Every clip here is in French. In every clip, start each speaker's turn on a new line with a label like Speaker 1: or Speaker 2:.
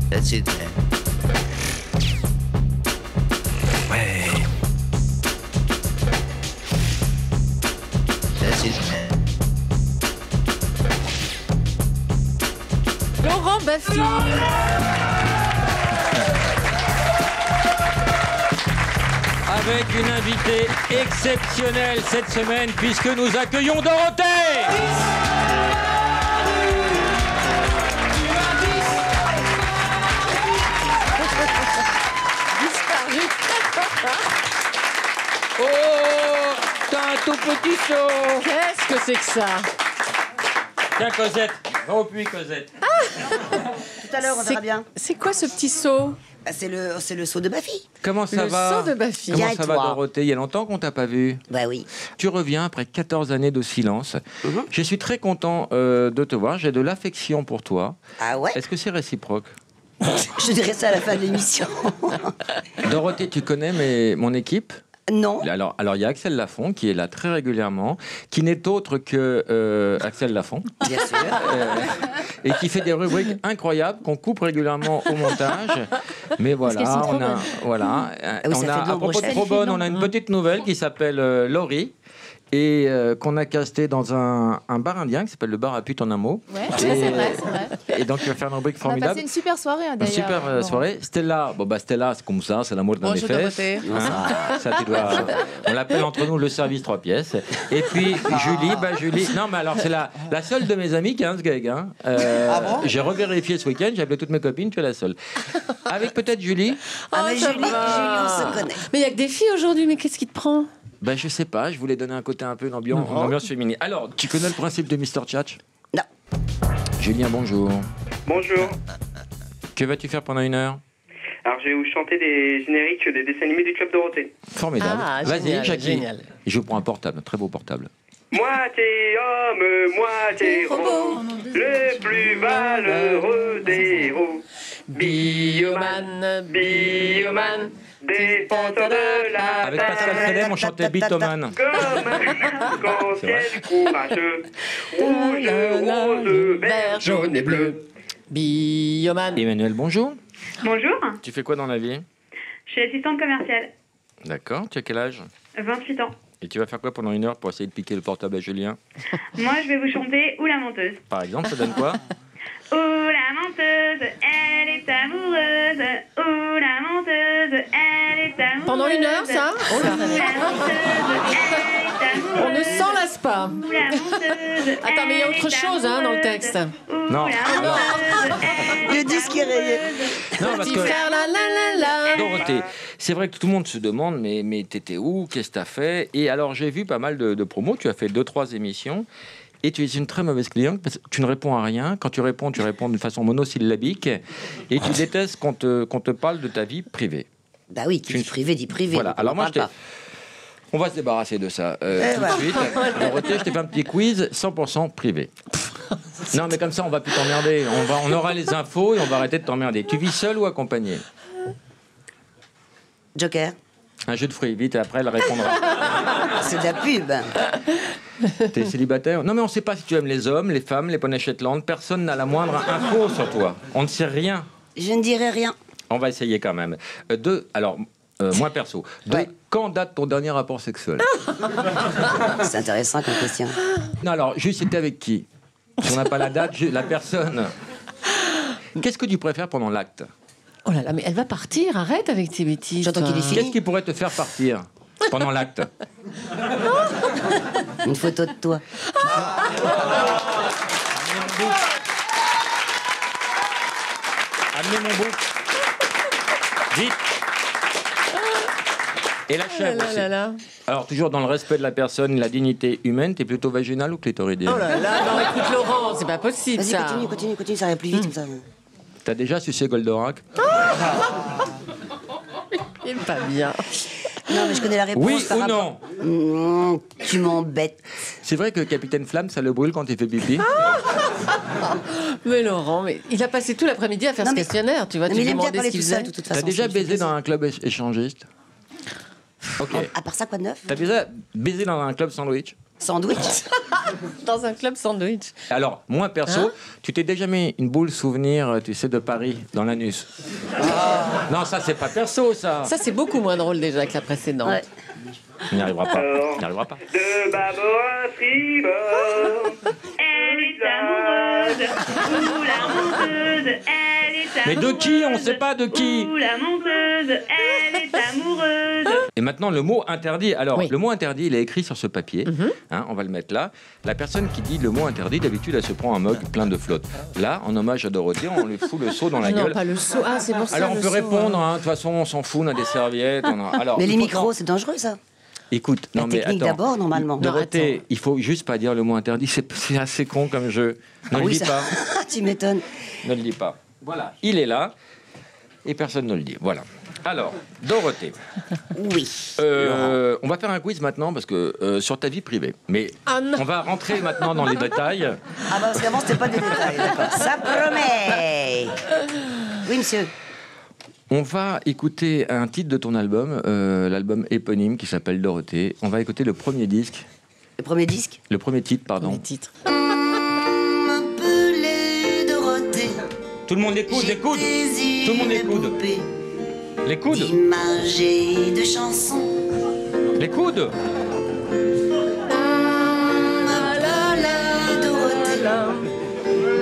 Speaker 1: That's it, man. Ouais. That's it, man.
Speaker 2: Laurent Baffy.
Speaker 3: Avec une invitée exceptionnelle cette semaine, puisque nous accueillons Dorothée. Oh, t'as un tout petit saut.
Speaker 2: Qu'est-ce que c'est que ça?
Speaker 3: Tiens, Cosette, va au puits, Cosette.
Speaker 4: Tout à l'heure, on verra bien.
Speaker 2: C'est quoi ce petit seau?
Speaker 4: C'est le saut de Baffy.
Speaker 3: Comment ça
Speaker 2: Le
Speaker 3: va?
Speaker 2: saut de Baffy.
Speaker 3: Comment
Speaker 4: Bien,
Speaker 3: ça
Speaker 4: et
Speaker 3: va,
Speaker 4: toi
Speaker 3: Dorothée? Il y a longtemps qu'on t'a pas vu.
Speaker 4: Bah oui.
Speaker 3: Tu reviens après 14 années de silence. Je suis très content de te voir. J'ai de l'affection pour toi.
Speaker 4: Ah ouais?
Speaker 3: Est-ce que c'est réciproque?
Speaker 4: Je dirais ça à la fin de l'émission.
Speaker 3: Dorothée, tu connais mon équipe?
Speaker 4: Non.
Speaker 3: Alors, il y a Axel Lafont qui est là très régulièrement, qui n'est autre que Axel Lafont.
Speaker 4: Bien sûr.
Speaker 3: Et qui fait des rubriques incroyables qu'on coupe régulièrement au montage. Mais voilà,
Speaker 4: Ah oui, ça fait de
Speaker 3: à
Speaker 4: l'ombre
Speaker 3: propos de
Speaker 4: chef.
Speaker 3: Trop Bonne, on a une petite nouvelle qui s'appelle Laurie. Et qu'on a casté dans un bar indien qui s'appelle le bar à pute en un mot.
Speaker 5: Ouais, c'est vrai.
Speaker 3: Et donc, tu vas faire une rubrique
Speaker 5: On a
Speaker 3: formidable.
Speaker 5: passé une super soirée, hein,
Speaker 3: Une
Speaker 5: d'ailleurs.
Speaker 3: super soirée. Stella, Stella, c'est comme ça, c'est l'amour dans les
Speaker 2: Bonjour
Speaker 3: fesses.
Speaker 2: Dorothée.
Speaker 3: Ça, tu dois. On l'appelle entre nous le service 3 pièces. Et puis Julie, non, mais alors c'est la seule de mes amies qui a un sgeg. Hein. J'ai revérifié ce week-end, j'ai appelé toutes mes copines, tu es la seule. Avec peut-être Julie.
Speaker 4: Ah mais
Speaker 2: ça
Speaker 4: Julie,
Speaker 2: va.
Speaker 4: on se connaît.
Speaker 2: Mais il y a que des filles aujourd'hui, mais qu'est-ce qui te prend?
Speaker 3: Ben, je sais pas, je voulais donner un côté un peu d'ambiance féminine. Alors, tu connais le principe de Mr. Tchatch?
Speaker 4: Non.
Speaker 3: Julien, bonjour.
Speaker 6: Bonjour.
Speaker 3: Que vas-tu faire pendant 1 heure?
Speaker 6: Alors, je vais vous chanter des génériques des dessins animés du Club Dorothée.
Speaker 3: Formidable.
Speaker 2: Ah,
Speaker 3: Vas-y,
Speaker 2: génial,
Speaker 3: Jackie.
Speaker 2: génial.
Speaker 3: Je prends un portable, un très beau portable.
Speaker 6: Moitié homme, moitié robot, le plus valeureux des héros.
Speaker 2: Bioman, Bioman,
Speaker 6: Défenseur de la
Speaker 3: Avec Pascal Fredem, on chantait Bitoman.
Speaker 6: Comme un arc-en-ciel courageux, rouge, rose, vert, jaune et bleu.
Speaker 2: Bioman.
Speaker 3: Emmanuel, bonjour.
Speaker 7: Bonjour,
Speaker 3: Tu fais quoi dans la vie?
Speaker 7: je suis assistante commerciale,
Speaker 3: D'accord, tu as quel âge?
Speaker 7: 28 ans.
Speaker 3: Et tu vas faire quoi pendant 1 heure pour essayer de piquer le portable à Julien?
Speaker 7: Moi, je vais vous chanter Ou la menteuse.
Speaker 3: Par exemple, ça donne quoi?
Speaker 7: Ou la menteuse, elle est amoureuse. Ou la menteuse, elle est amoureuse.
Speaker 2: Pendant 1 heure, ça? Oh
Speaker 7: Ou
Speaker 2: là.
Speaker 7: la menteuse, elle est amoureuse.
Speaker 2: On ne s'en lasse pas.
Speaker 7: Ou la menteuse,
Speaker 2: Attends, mais il y a autre chose hein, dans le texte.
Speaker 7: Ou
Speaker 3: Non.
Speaker 7: la menteuse, elle
Speaker 4: Le disque est rayé.
Speaker 3: Non, parce
Speaker 2: Petit
Speaker 3: que
Speaker 2: frère, la la la la.
Speaker 3: Dorothée, c'est vrai que tout le monde se demande, mais t'étais où? Qu'est-ce que t'as fait? Et alors, j'ai vu pas mal de promos. Tu as fait 2-3 émissions. Et tu es une très mauvaise cliente parce que tu ne réponds à rien. Quand tu réponds d'une façon monosyllabique. Et tu détestes qu'on te parle de ta vie privée.
Speaker 4: Bah oui, qui dit privé dit privé.
Speaker 3: Voilà.
Speaker 4: donc
Speaker 3: Alors
Speaker 4: on
Speaker 3: moi,
Speaker 4: parle pas.
Speaker 3: on va se débarrasser de ça tout de suite. Dorothée, je t'ai fait un petit quiz 100% privé. Non, mais comme ça, on va plus t'emmerder. On aura les infos et on va arrêter de t'emmerder. Tu vis seule ou accompagnée?
Speaker 4: Joker,
Speaker 3: Un jeu de fruits, vite, et après, elle répondra.
Speaker 4: c'est de la pub.
Speaker 3: T'es célibataire? Non, mais on ne sait pas si tu aimes les hommes, les femmes, les poneys Shetland. Personne n'a la moindre info sur toi. On ne sait rien.
Speaker 4: Je ne dirai rien.
Speaker 3: On va essayer quand même. Alors, moi perso,
Speaker 4: Ouais.
Speaker 3: quand date ton dernier rapport sexuel?
Speaker 4: C'est intéressant comme question.
Speaker 3: Non, alors, juste, c'était avec qui? Si on n'a pas la date, la personne. Qu'est-ce que tu préfères pendant l'acte?
Speaker 2: Oh là là, mais elle va partir. Arrête avec tes bêtises.
Speaker 4: J'entends qu'il est fini.
Speaker 3: Qu'est-ce qui pourrait te faire partir pendant l'acte?
Speaker 4: Une photo de toi.
Speaker 3: Amenez mon bouc. Vite. Et la chèvre
Speaker 2: là
Speaker 3: aussi.
Speaker 2: là là.
Speaker 3: Alors, toujours dans le respect de la personne, la dignité humaine, t'es plutôt vaginal ou clitoridien?
Speaker 2: Oh là là, non, écoute Laurent, c'est pas possible
Speaker 4: Vas-y,
Speaker 2: ça.
Speaker 4: continue, ça va plus vite comme ça.
Speaker 3: T'as déjà sucé Goldorak?
Speaker 2: Il est pas bien.
Speaker 4: Non, mais je connais la réponse.
Speaker 3: Oui
Speaker 4: par
Speaker 3: ou
Speaker 4: rapport-
Speaker 3: non?
Speaker 4: Tu m'embêtes.
Speaker 3: C'est vrai que Capitaine Flamme, ça le brûle quand il fait pipi?
Speaker 2: Mais Laurent, mais il a passé tout l'après-midi à faire
Speaker 4: Non,
Speaker 2: ce
Speaker 4: mais-
Speaker 2: questionnaire, tu vois,
Speaker 4: Non,
Speaker 2: tu
Speaker 4: mais il
Speaker 2: lui
Speaker 4: aime bien
Speaker 2: demandais ce
Speaker 4: parler
Speaker 2: qu'il
Speaker 4: tout
Speaker 2: faisait.
Speaker 4: seul, de toute façon.
Speaker 3: T'as déjà
Speaker 4: ça lui fait
Speaker 3: baisé dans
Speaker 4: plaisir.
Speaker 3: un club échangiste? Ok.
Speaker 4: À part ça, quoi de neuf?
Speaker 3: T'as déjà baisé dans un club sandwich?
Speaker 4: Sandwich?
Speaker 2: Dans un club sandwich.
Speaker 3: Alors, moi perso,
Speaker 2: Hein
Speaker 3: tu t'es déjà mis une boule souvenir, tu sais, de Paris dans l'anus? Non, ça c'est pas perso, ça.
Speaker 2: Ça, c'est beaucoup moins drôle déjà que la précédente.
Speaker 4: Ouais.
Speaker 3: Il n'y arrivera pas. Il n'y arrivera pas.
Speaker 6: De bâbord à tribord.
Speaker 7: Elle est amoureuse, ou la monteuse, elle est amoureuse.
Speaker 3: Mais de qui? On sait pas de qui.
Speaker 7: Ou la monteuse, elle est amoureuse.
Speaker 3: Et maintenant, le mot interdit. Alors,
Speaker 2: Oui.
Speaker 3: le mot interdit, il est écrit sur ce papier. Hein, on va le mettre là. La personne qui dit le mot interdit, d'habitude, elle se prend un mug plein de flotte. Là, en hommage à Dorothée, on lui fout le seau dans la
Speaker 2: Non,
Speaker 3: gueule.
Speaker 2: pas le seau. Ah, c'est pour ça.
Speaker 3: Alors, on
Speaker 2: le
Speaker 3: peut
Speaker 2: seau,
Speaker 3: répondre.
Speaker 2: hein.
Speaker 3: hein. De toute façon, on s'en fout, on a des serviettes. Alors,
Speaker 4: Mais
Speaker 3: il
Speaker 4: les
Speaker 3: faut-
Speaker 4: micros, c'est dangereux, ça.
Speaker 3: Écoute,
Speaker 4: La
Speaker 3: non mais
Speaker 4: technique
Speaker 3: attends.
Speaker 4: d'abord, normalement.
Speaker 3: Dorothée, il faut juste pas dire le mot interdit. C'est assez con comme jeu. Ne le
Speaker 4: Oui,
Speaker 3: dis
Speaker 4: ça-
Speaker 3: pas.
Speaker 4: Tu m'étonnes.
Speaker 3: Ne le dis pas. Voilà, il est là et personne ne le dit. Voilà. Alors, Dorothée,
Speaker 4: Oui.
Speaker 3: on va faire un quiz maintenant parce que sur ta vie privée. Mais
Speaker 2: Ah non.
Speaker 3: on va rentrer maintenant dans les détails.
Speaker 4: Ah bah, parce qu'avant, c'était pas des détails, d'accord. Ça promet. Oui, monsieur.
Speaker 3: On va écouter un titre de ton album, l'album éponyme qui s'appelle Dorothée. On va écouter le premier disque,
Speaker 4: Le premier disque.
Speaker 3: le premier titre, pardon.
Speaker 2: Les titres.
Speaker 4: M'appeler Dorothée.
Speaker 3: Tout le monde les coude, les coudes. Tout le monde les coude. Les coudes,
Speaker 4: D'images et de chansons.
Speaker 3: les coudes.
Speaker 4: M'appeler Dorothée.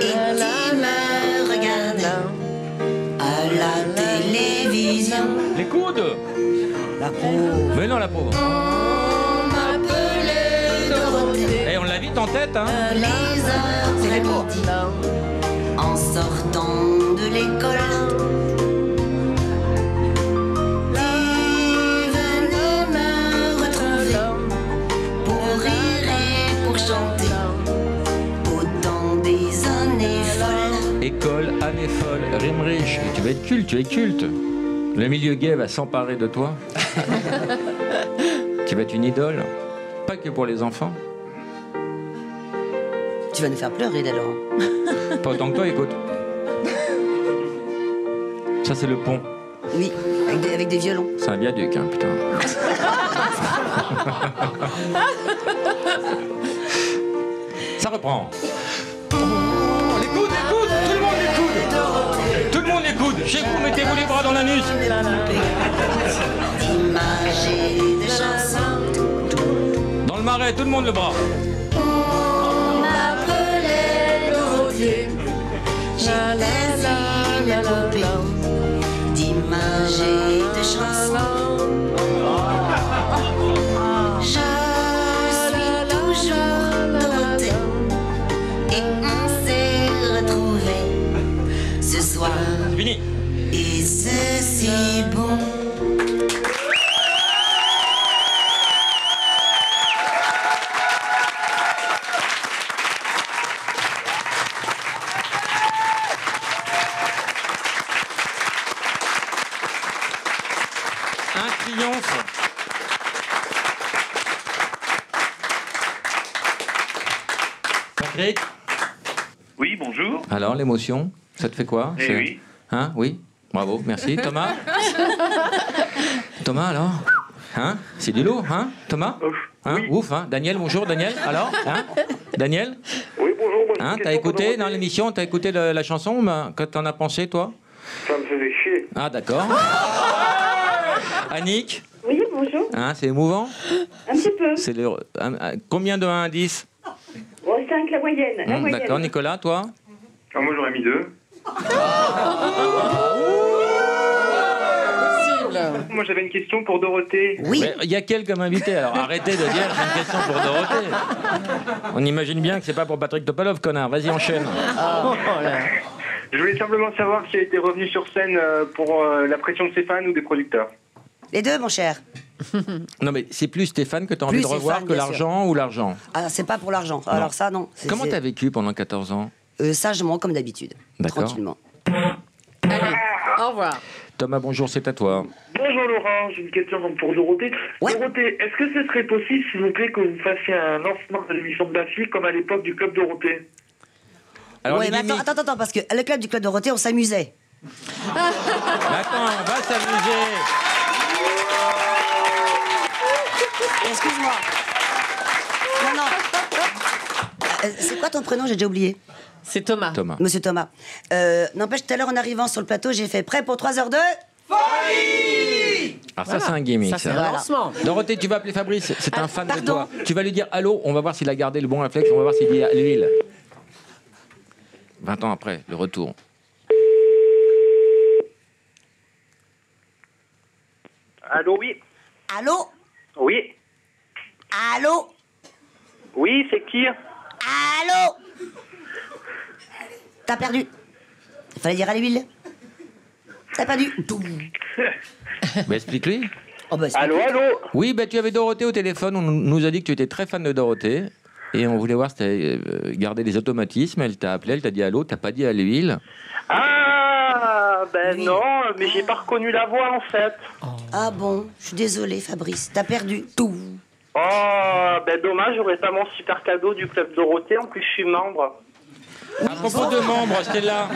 Speaker 4: Et qui me regardait à la télévision.
Speaker 3: Les coudes.
Speaker 4: La pauvre.
Speaker 3: Mais non, la pauvre.
Speaker 4: M'appeler Dorothée.
Speaker 3: Et on l'a vite en tête, hein.
Speaker 4: Les heures à midi. En sortant de l'école. Et venez me retrouver pour rire et pour chanter au temps des années folles.
Speaker 3: École, année folle, rime riche. Tu vas être culte, tu es culte. Le milieu gay va s'emparer de toi. Tu vas être une idole. Pas que pour les enfants.
Speaker 4: Tu vas nous faire pleurer, là, Laurent.
Speaker 3: Pas autant que toi, écoute. Ça, c'est le pont.
Speaker 4: Oui, avec des violons.
Speaker 3: C'est un viaduc, hein, putain. Ça reprend. Oh, les coudes, tout le monde les coude. Tout le monde les coude. Chez vous, mettez-vous les bras dans l'anus.
Speaker 4: D'images et de chansons.
Speaker 3: Dans le marais, tout le monde le bras.
Speaker 4: On m'appelait Dorothée. J'étais une poupée d'images et de chansons. Je suis toujours Dorothée. Et on s'est retrouvés ce soir.
Speaker 3: Fini.
Speaker 4: Et c'est si bon.
Speaker 3: Un triomphe. Patrick,
Speaker 6: Oui, bonjour.
Speaker 3: alors l'émotion, ça te fait quoi?
Speaker 6: Eh oui.
Speaker 3: Hein? Oui. Bravo, merci. Thomas? Thomas, alors? Hein? C'est du lourd, hein? Thomas? Hein?
Speaker 6: oui.
Speaker 3: Ouf, hein? Daniel, bonjour, Daniel. Alors? Hein? Daniel?
Speaker 6: Oui, bonjour. Moi, j'ai
Speaker 3: Hein?
Speaker 6: une
Speaker 3: T'as
Speaker 6: question pour
Speaker 3: écouté dans
Speaker 6: Dorothée.
Speaker 3: l'émission, t'as écouté la chanson? Que t'en as pensé, toi?
Speaker 6: Ça me faisait chier.
Speaker 3: Ah, d'accord. Annick?
Speaker 7: Oui, bonjour.
Speaker 3: Hein? C'est émouvant?
Speaker 7: Un petit peu.
Speaker 3: C'est combien de 1 à 10?
Speaker 7: Bon, 5, la moyenne. La moyenne.
Speaker 3: D'accord, Nicolas, toi?
Speaker 6: Ah, moi, j'aurais mis 2. Moi, j'avais une question pour Dorothée.
Speaker 4: Oui.
Speaker 3: Mais il y a quel comme invité? Alors arrêtez de dire j'ai une question pour Dorothée. On imagine bien que c'est pas pour Patrick Topalov, connard. Vas-y, enchaîne.
Speaker 2: Oh là.
Speaker 6: Je voulais simplement savoir qui a été revenu sur scène pour la pression de ses fans ou des producteurs.
Speaker 4: Les deux, mon cher.
Speaker 3: Non, mais c'est plus Stéphane que tu as envie
Speaker 4: Plus
Speaker 3: de revoir
Speaker 4: Stéphane,
Speaker 3: que
Speaker 4: bien
Speaker 3: l'argent ou l'argent?
Speaker 4: Ah, c'est pas pour l'argent. Alors ça, non.
Speaker 3: Comment t'as vécu pendant 14 ans?
Speaker 4: Sagement, comme d'habitude.
Speaker 3: D'accord.
Speaker 4: Tranquillement.
Speaker 2: Allez, au revoir.
Speaker 3: Thomas, bonjour, c'est à toi.
Speaker 6: Bonjour Laurent, j'ai une question donc pour Dorothée.
Speaker 4: Ouais.
Speaker 6: Dorothée, est-ce que ce serait possible, s'il vous plaît, que vous fassiez un lancement de l'émission de Bafi comme à l'époque du Club Dorothée?
Speaker 3: Alors,
Speaker 5: Ouais,
Speaker 3: les
Speaker 5: mais
Speaker 3: gimmicks.
Speaker 5: attends, parce que le club du Club Dorothée, on s'amusait.
Speaker 3: Mais attends, on va s'amuser.
Speaker 5: Excuse-moi. Non. C'est quoi ton prénom? J'ai déjà oublié.
Speaker 2: C'est Thomas.
Speaker 3: Thomas.
Speaker 5: Monsieur Thomas. N'empêche, tout à l'heure, en arrivant sur le plateau, j'ai fait prêt pour 3 heures de...
Speaker 3: Alors ça, c'est un gimmick.
Speaker 2: Ça, c'est
Speaker 3: ça.
Speaker 2: un lancement.
Speaker 3: Dorothée, tu vas appeler Fabrice, c'est un fan de
Speaker 5: pardon.
Speaker 3: toi. Tu vas lui dire allô, on va voir s'il a gardé le bon réflexe, on va voir s'il dit à l'huile. 20 ans après, le retour.
Speaker 6: Allô, oui.
Speaker 5: Allô?
Speaker 6: Oui.
Speaker 5: Allô?
Speaker 6: Oui, c'est qui?
Speaker 5: Allô? T'as perdu. Il fallait dire à l'huile. T'as perdu.
Speaker 3: Mais explique-lui.
Speaker 5: Oh bah, c'est-
Speaker 6: Allô.
Speaker 3: Oui, tu avais Dorothée au téléphone, on nous a dit que tu étais très fan de Dorothée. Et on voulait voir si tu avais gardé les automatismes. Elle t'a appelé, elle t'a dit allô, t'as pas dit à l'huile.
Speaker 6: Ah, ben
Speaker 5: Oui.
Speaker 6: non, mais j'ai pas reconnu la voix en fait.
Speaker 5: Ah bon, je suis désolée, Fabrice. T'as perdu. Tout.
Speaker 6: Oh, ben dommage, j'aurais pas mon super cadeau du Club Dorothée, en plus je suis membre.
Speaker 3: À propos de membres, Stella.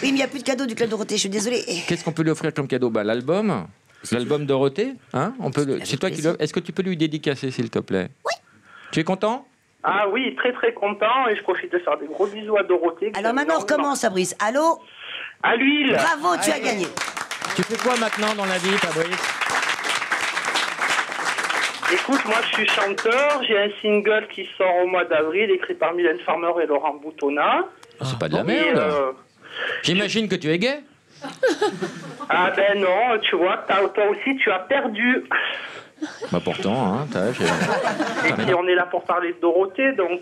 Speaker 5: Oui, mais il n'y a plus de cadeau du Club Dorothée, je suis désolée.
Speaker 3: Qu'est-ce qu'on peut lui offrir comme cadeau? L'album. L'album Dorothée, hein? C'est toi qui le. Est-ce que tu peux lui dédicacer, s'il te plaît? Oui. Tu es content?
Speaker 6: Ah oui, très très content, et je profite de faire des gros bisous à Dorothée. que
Speaker 5: Alors
Speaker 6: j'aime
Speaker 5: maintenant, on
Speaker 6: énormément.
Speaker 5: recommence, Fabrice. Allô?
Speaker 6: À l'huile.
Speaker 5: Bravo, tu as gagné.
Speaker 3: Tu fais quoi maintenant dans la vie, Fabrice?
Speaker 6: Écoute, moi je suis chanteur, j'ai un single qui sort au mois d'avril, écrit par Mylène Farmer et Laurent Boutonnat.
Speaker 3: C'est pas de la
Speaker 6: Et,
Speaker 3: merde. J'imagine que tu es gay.
Speaker 6: ah ben non, tu vois, toi aussi tu as perdu.
Speaker 3: Bah pourtant, hein,
Speaker 6: Et puis on est là pour parler de Dorothée, donc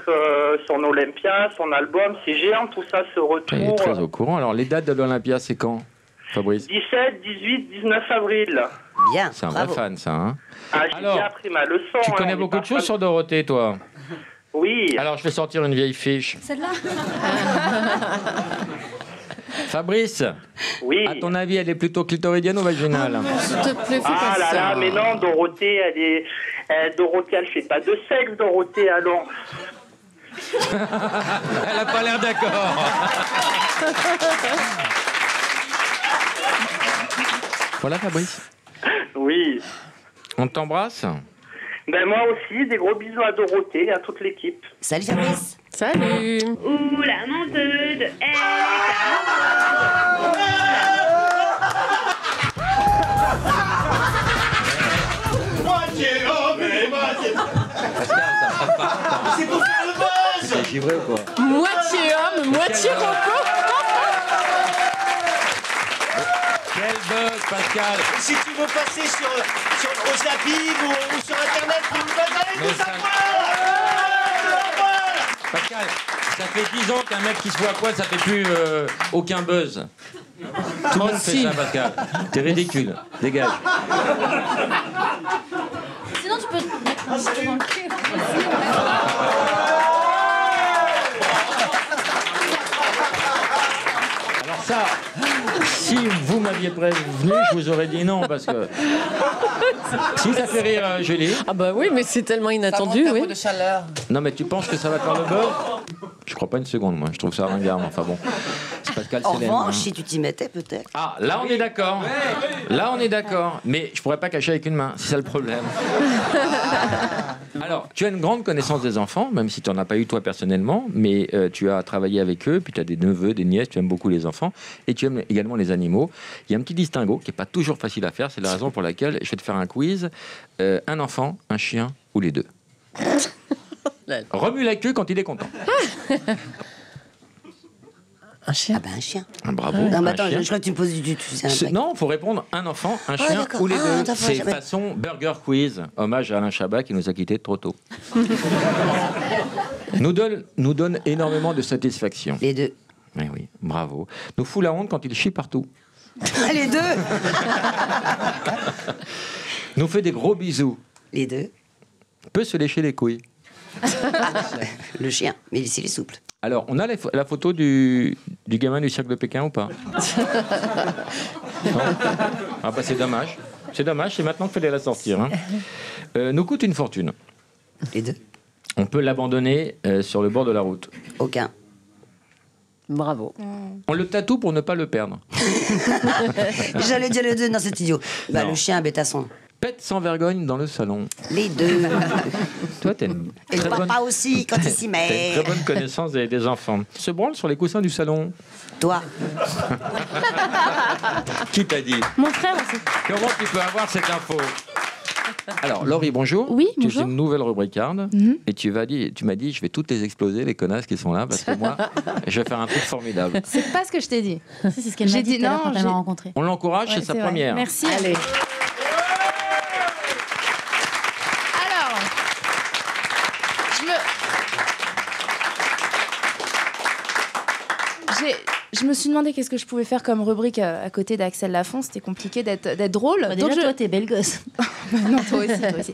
Speaker 6: son Olympia, son album, c'est géant, tout ça, ce
Speaker 3: il est
Speaker 6: retour.
Speaker 3: très au courant. Alors, les dates de l'Olympia, c'est quand, Fabrice?
Speaker 6: 17, 18, 19 avril.
Speaker 5: Bien,
Speaker 3: C'est un
Speaker 5: bravo.
Speaker 3: vrai fan, ça. Hein.
Speaker 6: Ah, j'ai
Speaker 3: Alors,
Speaker 6: bien appris ma leçon.
Speaker 3: Tu
Speaker 6: hein,
Speaker 3: connais
Speaker 6: on est
Speaker 3: beaucoup
Speaker 6: pas
Speaker 3: de choses
Speaker 6: fan.
Speaker 3: sur Dorothée, toi.
Speaker 6: Oui.
Speaker 3: Alors, je vais sortir une vieille fiche.
Speaker 8: Celle-là.
Speaker 3: Fabrice,
Speaker 6: Oui.
Speaker 3: à ton avis, elle est plutôt clitoridienne ou vaginale?
Speaker 2: S'il te plaît, fais
Speaker 6: Ah
Speaker 2: pas
Speaker 6: là
Speaker 2: ça.
Speaker 6: là, mais non, Dorothée, Dorothée, elle fait pas de sexe, Dorothée, allons.
Speaker 3: Elle a pas l'air d'accord. Voilà, Fabrice.
Speaker 6: Oui.
Speaker 3: On t'embrasse.
Speaker 6: Ben moi aussi, des gros bisous à Dorothée et à toute l'équipe.
Speaker 5: Salut, Fabrice.
Speaker 2: Salut.
Speaker 7: Ouh, la menteuse, elle est
Speaker 1: C'est pour faire le buzz.
Speaker 3: C'est givré ou quoi?
Speaker 2: Moitié homme, moitié robot.
Speaker 3: Quel buzz, Pascal.
Speaker 1: Si tu veux passer au zapping ou sur Internet, tu me passes avec
Speaker 3: Mais
Speaker 1: tout ça.
Speaker 3: Pascal, ça fait 10 ans qu'un mec qui se voit à poil, ça fait plus aucun buzz. Tout le monde fait ça, Pascal. T'es ridicule. Dégage.
Speaker 8: Sinon, tu peux te mettre un petit peu dans le cul.
Speaker 3: Alors ça, si vous m'aviez prévenu, je vous aurais dit non, parce que... Si ça fait rire Julie.
Speaker 2: Ah bah oui, mais c'est tellement inattendu, oui.
Speaker 9: de chaleur.
Speaker 3: Non mais tu penses que ça va faire le buzz? Je crois pas une seconde, moi. Je trouve ça ringard, mais enfin bon. C'est Pascal
Speaker 5: En
Speaker 3: Célène.
Speaker 5: revanche,
Speaker 3: hein.
Speaker 5: si tu t'y mettais, peut-être.
Speaker 3: Ah, là on est d'accord. Là on est d'accord. Mais je pourrais pas cacher avec une main, c'est ça le problème. Alors, tu as une grande connaissance des enfants, même si tu n'en as pas eu toi personnellement, mais tu as travaillé avec eux, puis tu as des neveux, des nièces, tu aimes beaucoup les enfants, et tu aimes également les animaux. Il y a un petit distinguo qui n'est pas toujours facile à faire, c'est la raison pour laquelle je vais te faire un quiz. Un enfant, un chien ou les deux? Remue la queue quand il est content.
Speaker 2: Un chien.
Speaker 5: Ah ben, un chien.
Speaker 3: Ah, bravo.
Speaker 5: Non, mais
Speaker 3: un
Speaker 5: attends,
Speaker 3: chien.
Speaker 5: je crois que tu me poses du tout.
Speaker 3: Non, il faut répondre un enfant, un chien
Speaker 5: d'accord.
Speaker 3: ou les
Speaker 5: Ah,
Speaker 3: deux.
Speaker 5: d'accord,
Speaker 3: C'est
Speaker 5: j'avais-
Speaker 3: façon Burger Quiz, hommage à Alain Chabat qui nous a quittés trop tôt. nous donne énormément de satisfaction.
Speaker 5: Les deux.
Speaker 3: Eh oui, bravo. Nous fout la honte quand il chie partout.
Speaker 5: Les deux.
Speaker 3: Nous fait des gros bisous.
Speaker 5: Les deux.
Speaker 3: Peut se lécher les couilles.
Speaker 5: Le chien, mais ici, il est souple.
Speaker 3: Alors, on a la photo du gamin du cirque de Pékin ou pas? Non. Ah bah c'est dommage. C'est dommage, c'est maintenant qu'il fallait la sortir. Hein. Nous coûte une fortune.
Speaker 5: Les deux.
Speaker 3: On peut l'abandonner sur le bord de la route.
Speaker 5: Aucun.
Speaker 2: Bravo.
Speaker 3: On le tatoue pour ne pas le perdre.
Speaker 5: J'allais dire les deux, non, c'est idiot. Bah,
Speaker 3: Non.
Speaker 5: le chien, Bétasson.
Speaker 3: Pète sans vergogne dans le salon.
Speaker 5: Les deux.
Speaker 3: Toi, t'as une
Speaker 5: Et le
Speaker 3: très bonne...
Speaker 5: papa aussi, quand il s'y
Speaker 3: T'as une
Speaker 5: met.
Speaker 3: très bonne connaissance des enfants. Se branle sur les coussins du salon.
Speaker 5: Toi.
Speaker 3: Qui t'a dit?
Speaker 8: Mon frère aussi.
Speaker 3: Comment tu peux avoir cette info? Alors, Laurie, bonjour.
Speaker 8: Oui,
Speaker 3: Tu es
Speaker 8: bonjour.
Speaker 3: une nouvelle rubricarde. Et tu m'as dit, je vais toutes les exploser, les connasses qui sont là, parce que moi, je vais faire un truc formidable.
Speaker 9: C'est pas ce que je t'ai dit.
Speaker 8: Si, c'est ce qu'elle
Speaker 9: J'ai
Speaker 8: m'a dit
Speaker 9: dit
Speaker 8: tout à l'heure
Speaker 9: non,
Speaker 8: quand elle
Speaker 9: j'ai-
Speaker 8: m'a rencontré.
Speaker 3: On l'encourage,
Speaker 9: Ouais,
Speaker 3: c'est sa
Speaker 9: vrai.
Speaker 3: première.
Speaker 9: Merci.
Speaker 2: Allez.
Speaker 9: Alors, je me suis demandé qu'est-ce que je pouvais faire comme rubrique à côté d'Axel Lafont. C'était compliqué d'être drôle.
Speaker 8: Bah, déjà,
Speaker 9: Donc
Speaker 8: toi, t'es belle gosse.
Speaker 9: non, toi aussi, toi aussi.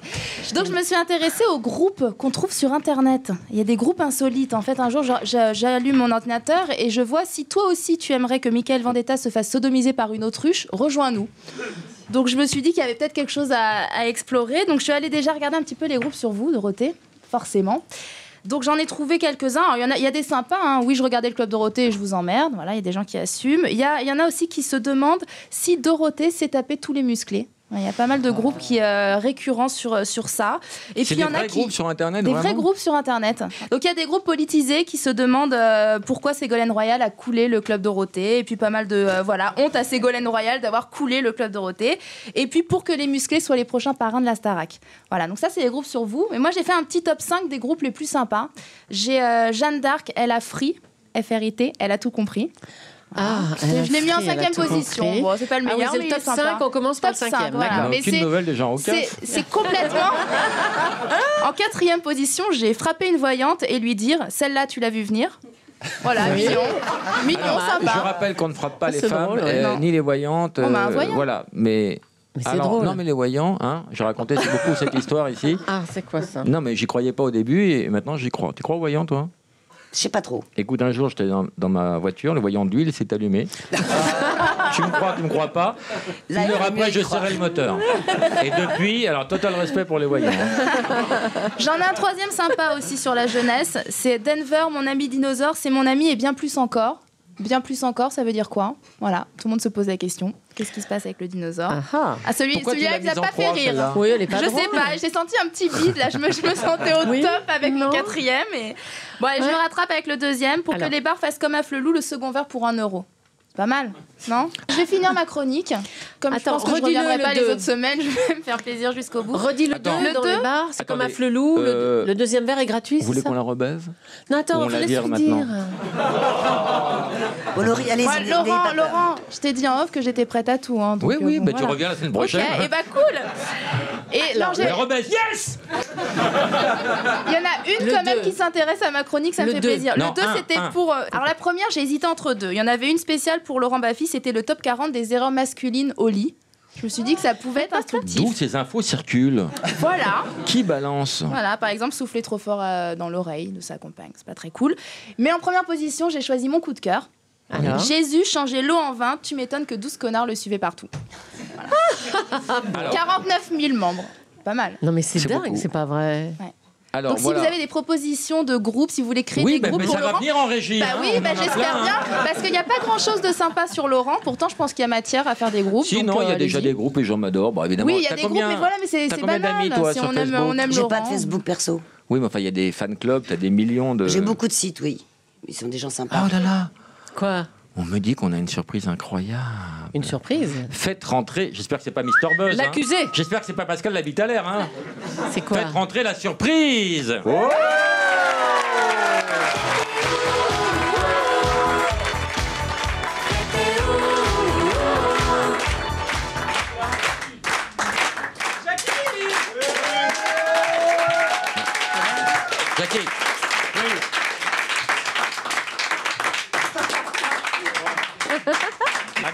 Speaker 9: Donc je me suis intéressée aux groupes qu'on trouve sur Internet. Il y a des groupes insolites. En fait, un jour, j'allume mon ordinateur et je vois si toi aussi tu aimerais que Michael Vendetta se fasse sodomiser par une autruche, rejoins-nous. Donc je me suis dit qu'il y avait peut-être quelque chose à explorer. Donc je suis allée déjà regarder un petit peu les groupes sur vous, Dorothée, forcément. Donc j'en ai trouvé quelques-uns. Alors, il y a des sympas. Hein. Oui, je regardais le Club Dorothée et je vous emmerde. Voilà, il y a des gens qui assument. Il y en a aussi qui se demandent si Dorothée s'est tapé tous les musclés. Il y a pas mal de groupes récurrents sur ça. Et
Speaker 3: C'est
Speaker 9: puis il y
Speaker 3: des
Speaker 9: en a
Speaker 3: vrais groupes sur Internet,
Speaker 9: des
Speaker 3: vraiment
Speaker 9: vrais groupes sur Internet. Donc il y a des groupes politisés qui se demandent pourquoi Ségolène Royal a coulé le Club Dorothée. Et puis pas mal de honte à Ségolène Royal d'avoir coulé le Club Dorothée. Et puis pour que les musclés soient les prochains parrains de la Starac. Voilà, donc ça c'est les groupes sur vous. Mais moi j'ai fait un petit top 5 des groupes les plus sympas. J'ai Jeanne d'Arc, elle a Free, F-R-I-T, elle a tout compris. Je l'ai mis en 5e position. Bon, c'est pas le
Speaker 2: Ah oui,
Speaker 9: meilleur,
Speaker 2: c'est
Speaker 9: mais
Speaker 2: le
Speaker 9: il est
Speaker 2: top
Speaker 9: sympa.
Speaker 2: 5, on commence par le
Speaker 9: Top
Speaker 2: 5e.
Speaker 9: 5, voilà.
Speaker 3: On n'a
Speaker 9: Mais
Speaker 3: aucune
Speaker 9: c'est-
Speaker 3: nouvelle des gens au cas.
Speaker 9: c'est complètement. En 4e position, j'ai frappé une voyante et lui dire celle-là, tu l'as vu venir. Voilà, mignon,
Speaker 3: Je
Speaker 9: sympa.
Speaker 3: rappelle qu'on ne frappe pas les
Speaker 2: C'est
Speaker 3: femmes,
Speaker 2: drôle, ouais.
Speaker 9: Non.
Speaker 3: ni les voyantes.
Speaker 9: On a un voyant.
Speaker 3: Voilà, mais.
Speaker 2: Mais c'est
Speaker 3: Alors,
Speaker 2: drôle.
Speaker 3: non, mais les voyants, hein, j'ai raconté beaucoup cette histoire ici.
Speaker 2: Ah, c'est quoi ça?
Speaker 3: Non, mais j'y croyais pas au début et maintenant j'y crois. Tu crois aux voyants, toi?
Speaker 5: Je sais pas trop.
Speaker 3: Écoute, un jour, j'étais dans ma voiture, le voyant d'huile s'est allumé. Tu me crois pas?
Speaker 5: Là,
Speaker 3: Une heure
Speaker 5: il vaut
Speaker 3: après,
Speaker 5: mieux
Speaker 3: je
Speaker 5: y croire.
Speaker 3: serrais le moteur. Et depuis, alors, total respect pour les voyants.
Speaker 9: J'en ai un 3e sympa aussi sur la jeunesse. C'est Denver, mon ami dinosaure, c'est mon ami et bien plus encore. Bien plus encore, ça veut dire quoi? Voilà, tout le monde se pose la question. Qu'est-ce qui se passe avec le dinosaure?
Speaker 2: Ah,
Speaker 9: Ah,
Speaker 3: Pourquoi tu
Speaker 9: celui-là,
Speaker 3: l'as
Speaker 9: il vous a
Speaker 3: mise en
Speaker 9: pas fait
Speaker 3: croix,
Speaker 9: rire.
Speaker 3: celle-là
Speaker 2: oui, elle est pas
Speaker 9: Je
Speaker 2: drôle.
Speaker 9: sais pas, j'ai senti un petit bide là, je me sentais au
Speaker 2: Oui.
Speaker 9: top avec
Speaker 2: Non.
Speaker 9: le 4e. Et... Bon, allez, je me rattrape avec le 2e pour
Speaker 2: Alors.
Speaker 9: que les bars fassent comme à Flelou, le second verre pour 1 euro. C'est pas mal, non? Je vais finir ma chronique. Comme
Speaker 2: Attends,
Speaker 9: je pense que je
Speaker 2: redis-le,
Speaker 9: reviendrai
Speaker 2: le
Speaker 9: pas les
Speaker 2: 2.
Speaker 9: autres semaines, je vais me faire plaisir jusqu'au bout.
Speaker 2: Redis le 2
Speaker 3: Attends.
Speaker 9: Le
Speaker 2: dans
Speaker 9: 2?
Speaker 2: les bars, c'est comme à
Speaker 3: Attendez,
Speaker 2: Flelou, le deuxième verre est gratuit,
Speaker 3: Vous
Speaker 2: c'est
Speaker 3: voulez
Speaker 2: ça?
Speaker 3: qu'on la rebaise?
Speaker 2: Non, attends,
Speaker 3: Ou on la
Speaker 2: laisse
Speaker 3: vire
Speaker 2: lui
Speaker 3: maintenant
Speaker 2: dire.
Speaker 5: Bon, Laurie, allez-y.
Speaker 9: Ouais,
Speaker 5: n'ayez pas peur.
Speaker 9: Laurent, je t'ai dit en off que j'étais prête à tout. Hein, donc,
Speaker 3: Oui, oui,
Speaker 9: bon,
Speaker 3: mais tu
Speaker 9: voilà.
Speaker 3: reviens la semaine
Speaker 9: Ok,
Speaker 3: prochaine.
Speaker 9: et bah cool. Et non,
Speaker 3: La rebaise, yes!
Speaker 9: il y en a une
Speaker 2: Le
Speaker 9: quand même
Speaker 2: 2.
Speaker 9: qui s'intéresse à ma chronique, ça me
Speaker 2: Le
Speaker 9: fait
Speaker 2: 2.
Speaker 9: plaisir.
Speaker 3: Non,
Speaker 9: Le 2,
Speaker 3: un,
Speaker 9: c'était
Speaker 3: un.
Speaker 9: pour... alors la première, j'ai hésité entre deux. Il y en avait une spéciale pour Laurent Baffy, c'était le top 40 des erreurs masculines au lit. Je me suis dit que ça pouvait être instructif.
Speaker 3: D'où ces infos circulent?
Speaker 9: Voilà.
Speaker 3: Qui balance?
Speaker 9: Voilà, par exemple, souffler trop fort dans l'oreille de sa compagne, c'est pas très cool. Mais en première position, j'ai choisi mon coup de cœur.
Speaker 2: Alors
Speaker 9: Jésus changeait l'eau en vin, tu m'étonnes que 12 connards le suivaient partout. Voilà. 49 000 membres, pas mal.
Speaker 2: Non, mais c'est
Speaker 3: C'est
Speaker 2: dingue,
Speaker 3: beaucoup.
Speaker 2: c'est pas vrai.
Speaker 3: Alors,
Speaker 9: Donc si
Speaker 3: voilà.
Speaker 9: vous avez des propositions de groupes, si vous voulez créer
Speaker 3: Oui,
Speaker 9: des
Speaker 3: bah,
Speaker 9: groupes
Speaker 3: mais
Speaker 9: pour
Speaker 3: ça va
Speaker 9: Laurent,
Speaker 3: venir en régie.
Speaker 9: bah
Speaker 3: hein,
Speaker 9: oui,
Speaker 3: on
Speaker 9: bah
Speaker 3: en a
Speaker 9: j'espère
Speaker 3: plein,
Speaker 9: bien,
Speaker 3: hein.
Speaker 9: parce qu'il n'y a pas grand-chose de sympa sur Laurent. Pourtant, je pense qu'il y a matière à faire des groupes.
Speaker 3: Si,
Speaker 9: donc,
Speaker 3: non, il y a déjà
Speaker 9: allez-y.
Speaker 3: des groupes et j'en m'adore. Bon, évidemment.
Speaker 9: Oui, il y a
Speaker 3: T'as
Speaker 9: des
Speaker 3: combien-
Speaker 9: groupes, mais voilà, mais c'est
Speaker 3: t'as combien
Speaker 9: banal.
Speaker 3: d'amis, toi,
Speaker 9: Si
Speaker 3: sur
Speaker 9: on aime,
Speaker 3: Facebook
Speaker 9: on aime
Speaker 5: J'ai
Speaker 9: Laurent.
Speaker 5: pas de Facebook perso.
Speaker 3: Oui, mais enfin, il y a des fan clubs, t'as des millions de.
Speaker 5: J'ai beaucoup de sites, oui. Ils sont des gens sympas.
Speaker 3: Oh là là!
Speaker 2: Quoi?
Speaker 3: On me dit qu'on a une surprise incroyable.
Speaker 2: Une surprise?
Speaker 3: Faites rentrer. J'espère que c'est pas Mister Buzz. hein.
Speaker 2: L'accusé.
Speaker 3: J'espère que c'est pas Pascal Labitalaire. Hein.
Speaker 2: C'est quoi?
Speaker 3: Faites rentrer la surprise. Oh Jackie.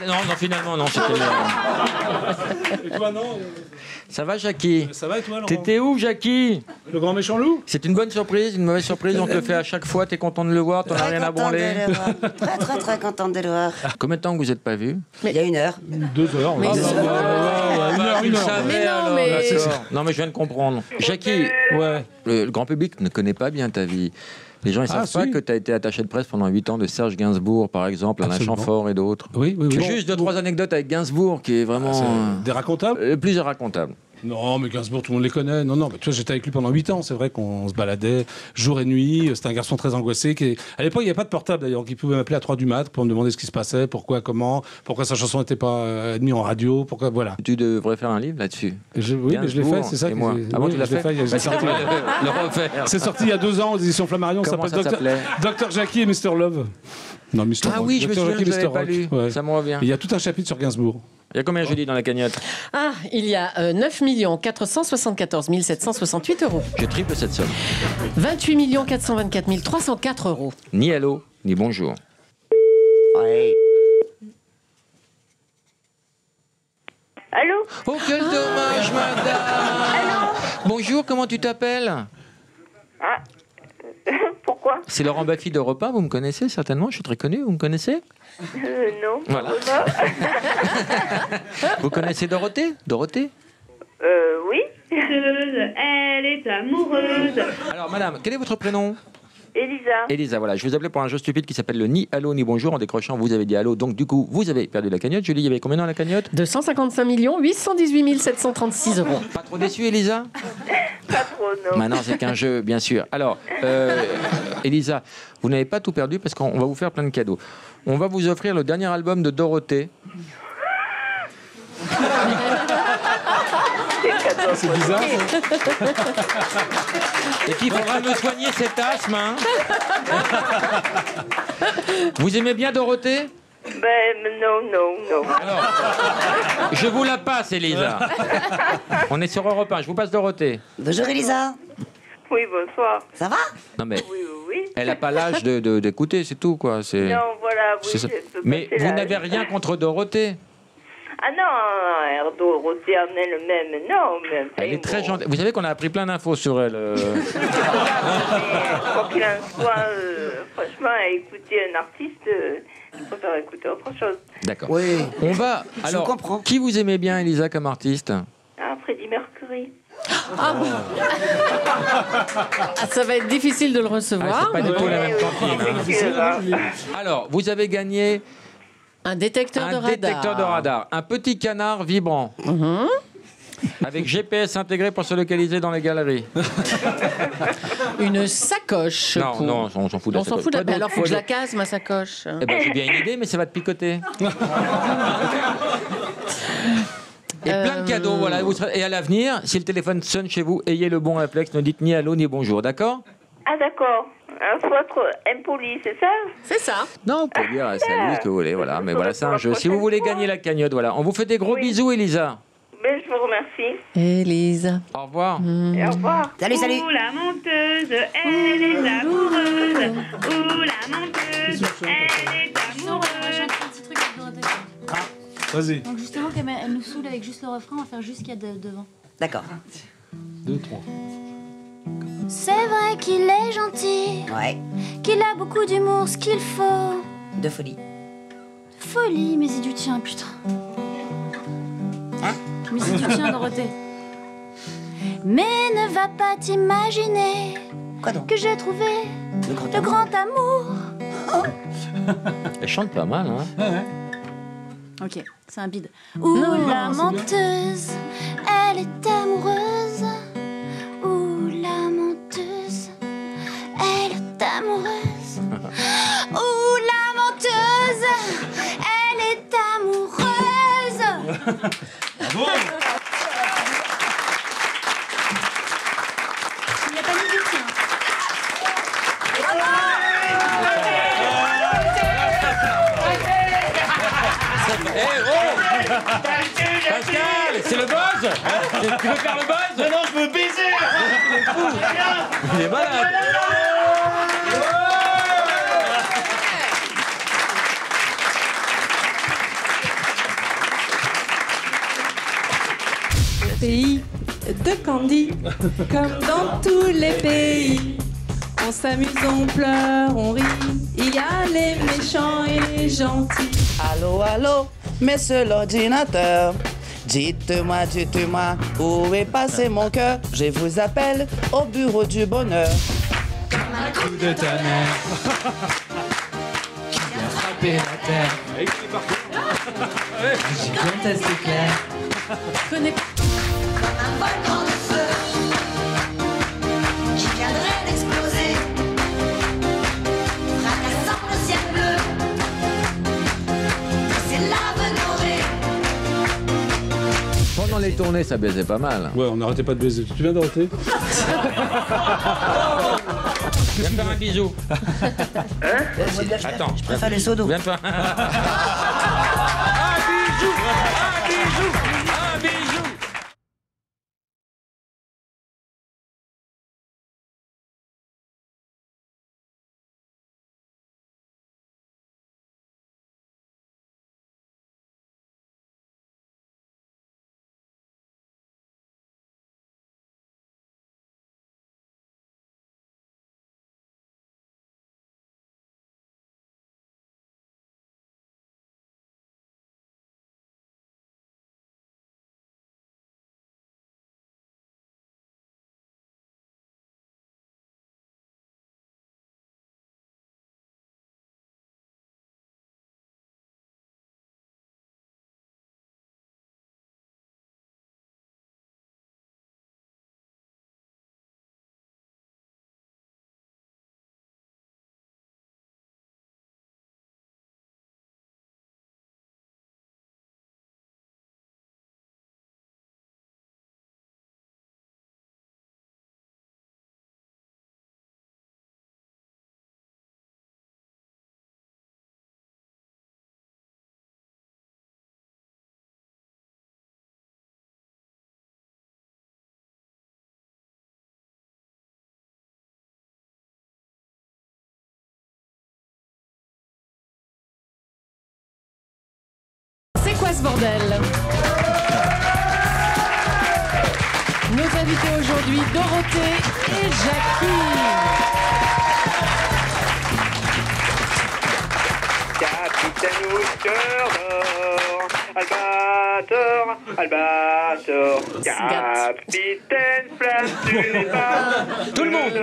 Speaker 3: non, finalement, non, c'était
Speaker 10: Et toi, non
Speaker 3: Ça va, Jackie?
Speaker 10: Ça va et toi, Laurent?
Speaker 3: T'étais où, Jackie?
Speaker 10: Le grand méchant loup?
Speaker 3: C'est une bonne surprise, une mauvaise surprise, on te le fait à chaque fois, t'es content de le voir, t'en as rien à branler.
Speaker 5: Très contente de le voir.
Speaker 3: Combien de temps que vous n'êtes pas vus?
Speaker 5: Il y a 1 heure.
Speaker 10: 2 heures.
Speaker 2: Mais
Speaker 10: Une heure.
Speaker 2: Mais non, mais-
Speaker 3: D'accord. Non, mais je viens de comprendre. Jackie,
Speaker 10: Ouais.
Speaker 3: le grand public ne connaît pas bien ta vie. Les gens, ils savent pas
Speaker 10: si.
Speaker 3: que tu as été attaché de presse pendant 8 ans de Serge Gainsbourg, par exemple, Alain
Speaker 10: Absolument.
Speaker 3: Chamfort et d'autres.
Speaker 10: Oui.
Speaker 3: Juste 2-3 anecdotes avec Gainsbourg qui est vraiment
Speaker 10: Des racontables?
Speaker 3: le plus irracontable.
Speaker 10: Non, mais Gainsbourg, tout le monde les connaît. Non, mais tu vois, j'étais avec lui pendant 8 ans. C'est vrai qu'on se baladait jour et nuit. C'était un garçon très angoissé. À l'époque, il n'y avait pas de portable d'ailleurs. Qui pouvait m'appeler à 3 du mat pour me demander ce qui se passait, pourquoi, comment, pourquoi sa chanson n'était pas admise en radio, pourquoi, voilà.
Speaker 3: Tu devrais faire un livre là-dessus.
Speaker 10: Oui, mais je l'ai fait, c'est ça.
Speaker 3: Et moi. Ah bon,
Speaker 10: oui,
Speaker 3: tu l'as
Speaker 10: je l'ai
Speaker 3: fait?
Speaker 10: il y a-
Speaker 3: Bah, c'est le refaire.
Speaker 10: C'est sorti il y a 2 ans aux éditions Flammarion.
Speaker 3: Comment ça s'appelait?
Speaker 10: Dr Jackie et Mr Love. Non, Mr.
Speaker 3: Ah
Speaker 10: Rock.
Speaker 3: oui, je me
Speaker 10: Dr.
Speaker 3: souviens,
Speaker 10: Jackie et
Speaker 3: je l'avais
Speaker 10: Mr.
Speaker 3: pas
Speaker 10: Rock.
Speaker 3: lu.
Speaker 10: Ouais.
Speaker 3: Ça me revient.
Speaker 10: Et il y a tout un chapitre sur Gainsbourg.
Speaker 3: Il y a combien, Julie, dans la cagnotte?
Speaker 2: Ah, il y a 9 474 768 euros.
Speaker 3: Je triple cette somme.
Speaker 2: 28 424 304 euros.
Speaker 3: Ni allô, ni bonjour.
Speaker 5: Ouais.
Speaker 7: Allô?
Speaker 3: Oh, quel dommage, madame! Bonjour, comment tu t'appelles?
Speaker 7: Ah. Pourquoi?
Speaker 3: C'est Laurent Baffy de Repas, vous me connaissez certainement, je suis très connu, vous me connaissez?
Speaker 7: Non.
Speaker 3: Voilà. Vous connaissez Dorothée? Dorothée?
Speaker 7: Oui.
Speaker 8: Elle est amoureuse.
Speaker 3: Alors, madame, quel est votre prénom?
Speaker 7: Elisa.
Speaker 3: Elisa, voilà, je vous appelais pour un jeu stupide qui s'appelle le ni allô ni bonjour. En décrochant, vous avez dit allô, donc du coup, vous avez perdu la cagnotte. Julie, il y avait combien dans la cagnotte?
Speaker 2: 255 818 736 euros.
Speaker 3: Pas trop déçu, Elisa?
Speaker 7: Pas trop, non.
Speaker 3: Maintenant, c'est qu'un jeu, bien sûr. Alors, Elisa, vous n'avez pas tout perdu parce qu'on va vous faire plein de cadeaux. On va vous offrir le dernier album de Dorothée.
Speaker 10: C'est bizarre.
Speaker 3: Et qu'il faudra me soigner cet asthme. Hein. Vous aimez bien Dorothée?
Speaker 7: Non.
Speaker 3: Alors, je vous la passe, Elisa. On est sur Europe 1, je vous passe Dorothée.
Speaker 5: Bonjour Elisa.
Speaker 7: Oui, bonsoir.
Speaker 5: Ça va?
Speaker 3: Non mais,
Speaker 7: Oui.
Speaker 3: elle n'a pas l'âge d'écouter, c'est tout quoi. C'est...
Speaker 7: Non, voilà, oui.
Speaker 3: c'est ça.
Speaker 7: je peux
Speaker 3: Mais
Speaker 7: passer
Speaker 3: vous
Speaker 7: l'âge.
Speaker 3: n'avez rien contre Dorothée.
Speaker 7: Ah non, Dorothée en elle-même, non. Mais enfin,
Speaker 3: Elle est très
Speaker 7: bon.
Speaker 3: gentille. Vous savez qu'on a appris plein d'infos sur elle.
Speaker 7: Mais quoi qu'il en soit, franchement, à écouter un artiste, je préfère écouter autre chose.
Speaker 3: D'accord.
Speaker 5: Oui.
Speaker 3: On va.
Speaker 5: Je
Speaker 3: Alors,
Speaker 5: comprends.
Speaker 3: qui vous aimez bien, Elisa, comme artiste?
Speaker 7: Ah, Freddie Mercury.
Speaker 2: Ah, ça va être difficile de le
Speaker 3: Ah,
Speaker 2: recevoir.
Speaker 3: c'est pas du tout la même cantine. Hein. Alors, vous avez gagné
Speaker 2: Un détecteur de
Speaker 3: un
Speaker 2: radar.
Speaker 3: détecteur de radar, un petit canard vibrant. Avec GPS intégré pour se localiser dans les galeries.
Speaker 2: Une sacoche.
Speaker 3: Non,
Speaker 2: pour-
Speaker 3: non, on s'en fout de
Speaker 2: On
Speaker 3: la
Speaker 2: s'en fout de
Speaker 3: sacoche.
Speaker 2: la... Alors, faut que je la
Speaker 3: Quoi d'autre
Speaker 2: case, ma sacoche.
Speaker 3: Eh ben, j'ai bien une idée, mais ça va te picoter. Et plein de cadeaux, voilà. Et à l'avenir, si le téléphone sonne chez vous, ayez le bon réflexe, ne dites ni allô ni bonjour, d'accord?
Speaker 7: Ah, d'accord. Faut être impoli, c'est ça?
Speaker 2: C'est ça.
Speaker 3: Non, vous pouvez dire salut, ce que vous voulez, voilà. Mais voilà, c'est un jeu. Si vous voulez gagner la cagnotte, voilà. On vous fait des gros bisous, Elisa.
Speaker 7: Ben, je vous remercie.
Speaker 2: Elisa.
Speaker 3: Au revoir.
Speaker 7: Et au revoir.
Speaker 5: Salut.
Speaker 8: Ouh, la menteuse, elle est amoureuse. Ouh, la menteuse, elle est amoureuse.
Speaker 11: Un petit truc avec Dorothée.
Speaker 10: Vas-y.
Speaker 11: Donc justement, comme elle nous saoule avec juste le refrain, on va faire juste ce qu'il y a devant.
Speaker 5: D'accord.
Speaker 10: 2, 3.
Speaker 11: C'est vrai qu'il est gentil,
Speaker 5: Ouais.
Speaker 11: qu'il a beaucoup d'humour, ce qu'il faut.
Speaker 5: De folie.
Speaker 11: Folie, mais il du tien, putain.
Speaker 5: Hein?
Speaker 11: Mais il du tien, Dorothée. Mais ne va pas t'imaginer
Speaker 5: Quoi donc?
Speaker 11: que j'ai trouvé le grand amour.
Speaker 3: Elle chante pas mal, hein.
Speaker 11: Ok, c'est un bide. Ouh, la menteuse, elle est amoureuse. Ouh, la menteuse, elle est amoureuse. Ouh, la menteuse, elle est amoureuse. Il n'y a pas mis du tien.
Speaker 3: Eh oh Pascal, c'est le buzz. Tu veux faire le buzz?
Speaker 1: Non, je veux baiser.
Speaker 3: Il est malade.
Speaker 12: pays de Candy, comme dans tous les pays. On s'amuse, on pleure, on rit. Il y a les méchants et les gentils.
Speaker 13: Allô, allô, monsieur l'ordinateur. Dites-moi, où est passé mon cœur? Je vous appelle au bureau du bonheur.
Speaker 14: Un coup de tonnerre qui vient frapper la terre. Gigantesque éclair.
Speaker 2: Connais pas.
Speaker 4: Comme un volcan de feu qui viendrait d'exploser, fracassant le ciel bleu de ses laves dorées.
Speaker 3: Pendant les tournées, ça baisait pas mal.
Speaker 10: Ouais, on n'arrêtait pas de baiser. Tu viens d'arrêter?
Speaker 3: Viens me faire un bisou. Attends,
Speaker 5: Je préfère les sodos.
Speaker 3: Viens me faire un bisou. Un bisou. Un bisou.
Speaker 2: C'est quoi ce bordel? Nos invités aujourd'hui, Dorothée et Jackie.
Speaker 6: Capitaine au cœur d'or, Albator, Albator, capitaine flamme sur les pas.
Speaker 3: Tout le monde.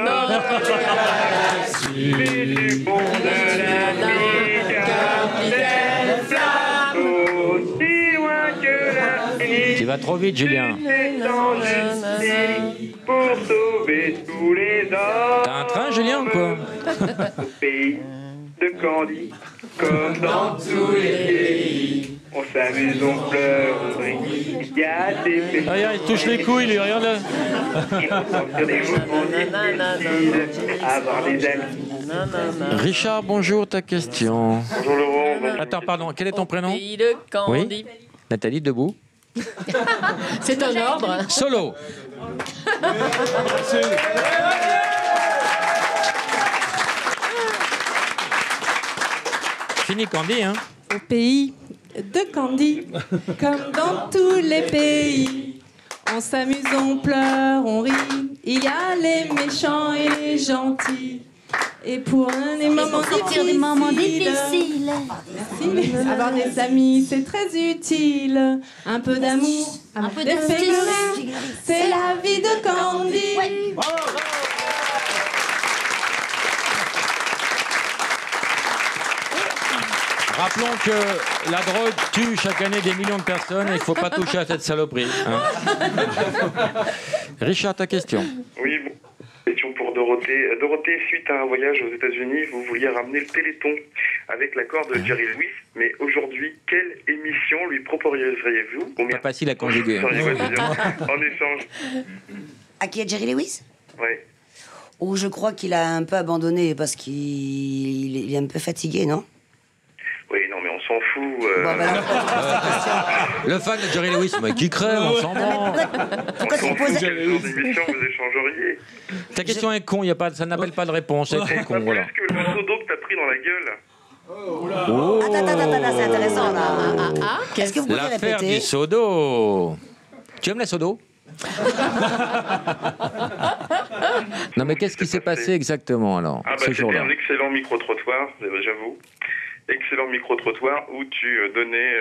Speaker 6: Mais du fond de la vie, capitaine flamme, aussi loin que la nuit.
Speaker 3: Tu vas trop vite, Julien.
Speaker 6: Pour sauver tous les hommes.
Speaker 3: T'as un train, Julien, ou quoi?
Speaker 6: Au pays de Candy, comme dans tous les pays. On s'amuse, on pleure, on rit. Il y a des pépites.
Speaker 3: Regarde, il touche les couilles, lui, regarde là.
Speaker 6: Il faut sortir des mouvements difficiles, avoir des amis.
Speaker 3: Richard, bonjour, ta question.
Speaker 6: Bonjour Laurent.
Speaker 3: Attends, pardon, quel est ton prénom?
Speaker 2: Pays de Candy.
Speaker 3: Oui. Nathalie, debout.
Speaker 2: C'est un ordre.
Speaker 3: Solo. Fini Candy, hein?
Speaker 12: Au pays de Candy, comme dans tous les pays. On s'amuse, on pleure, on rit. Il y a les méchants et les gentils. Et pour des moments difficiles, merci. Avoir des amis, c'est très utile. Un peu d'amour, un peu d'effet, c'est la vie de Candy.
Speaker 3: Rappelons que la drogue tue chaque année des millions de personnes et il ne faut pas toucher à cette saloperie. Hein. Richard, ta question.
Speaker 6: Oui, bon. Question pour Dorothée. Dorothée, suite à un voyage aux États-Unis, vous vouliez ramener le Téléthon avec l'accord de Jerry Lewis. Mais aujourd'hui, quelle émission lui proposeriez-vous?
Speaker 3: Pas facile à conjuguer.
Speaker 6: En échange.
Speaker 5: À qui est Jerry Lewis?
Speaker 6: Oui.
Speaker 5: Oh, je crois qu'il a un peu abandonné parce qu'il est un peu fatigué, non?
Speaker 6: Oui, non, mais on s'en fout.
Speaker 3: Le fan de Jerry Lewis, mais qui crève, on s'en branle.
Speaker 5: Pourquoi tu poses
Speaker 6: quel genre d'émission vous échangeriez?
Speaker 3: Ta question est con, ça n'appelle pas de réponse. C'est trop con, voilà.
Speaker 6: Plus que le morceau d'eau que t'as pris dans la gueule.
Speaker 3: Oh.
Speaker 5: Attends, c'est intéressant là. Est-ce que vous pouvez
Speaker 3: L'affaire
Speaker 5: répéter?
Speaker 3: du seau d'eau. Tu aimes la sodo? Non, mais qu'est-ce qui s'est passé exactement alors,
Speaker 6: Ah bah,
Speaker 3: ce
Speaker 6: c'était
Speaker 3: jour-là?
Speaker 6: un excellent micro-trottoir, j'avoue. Excellent micro-trottoir où tu donnais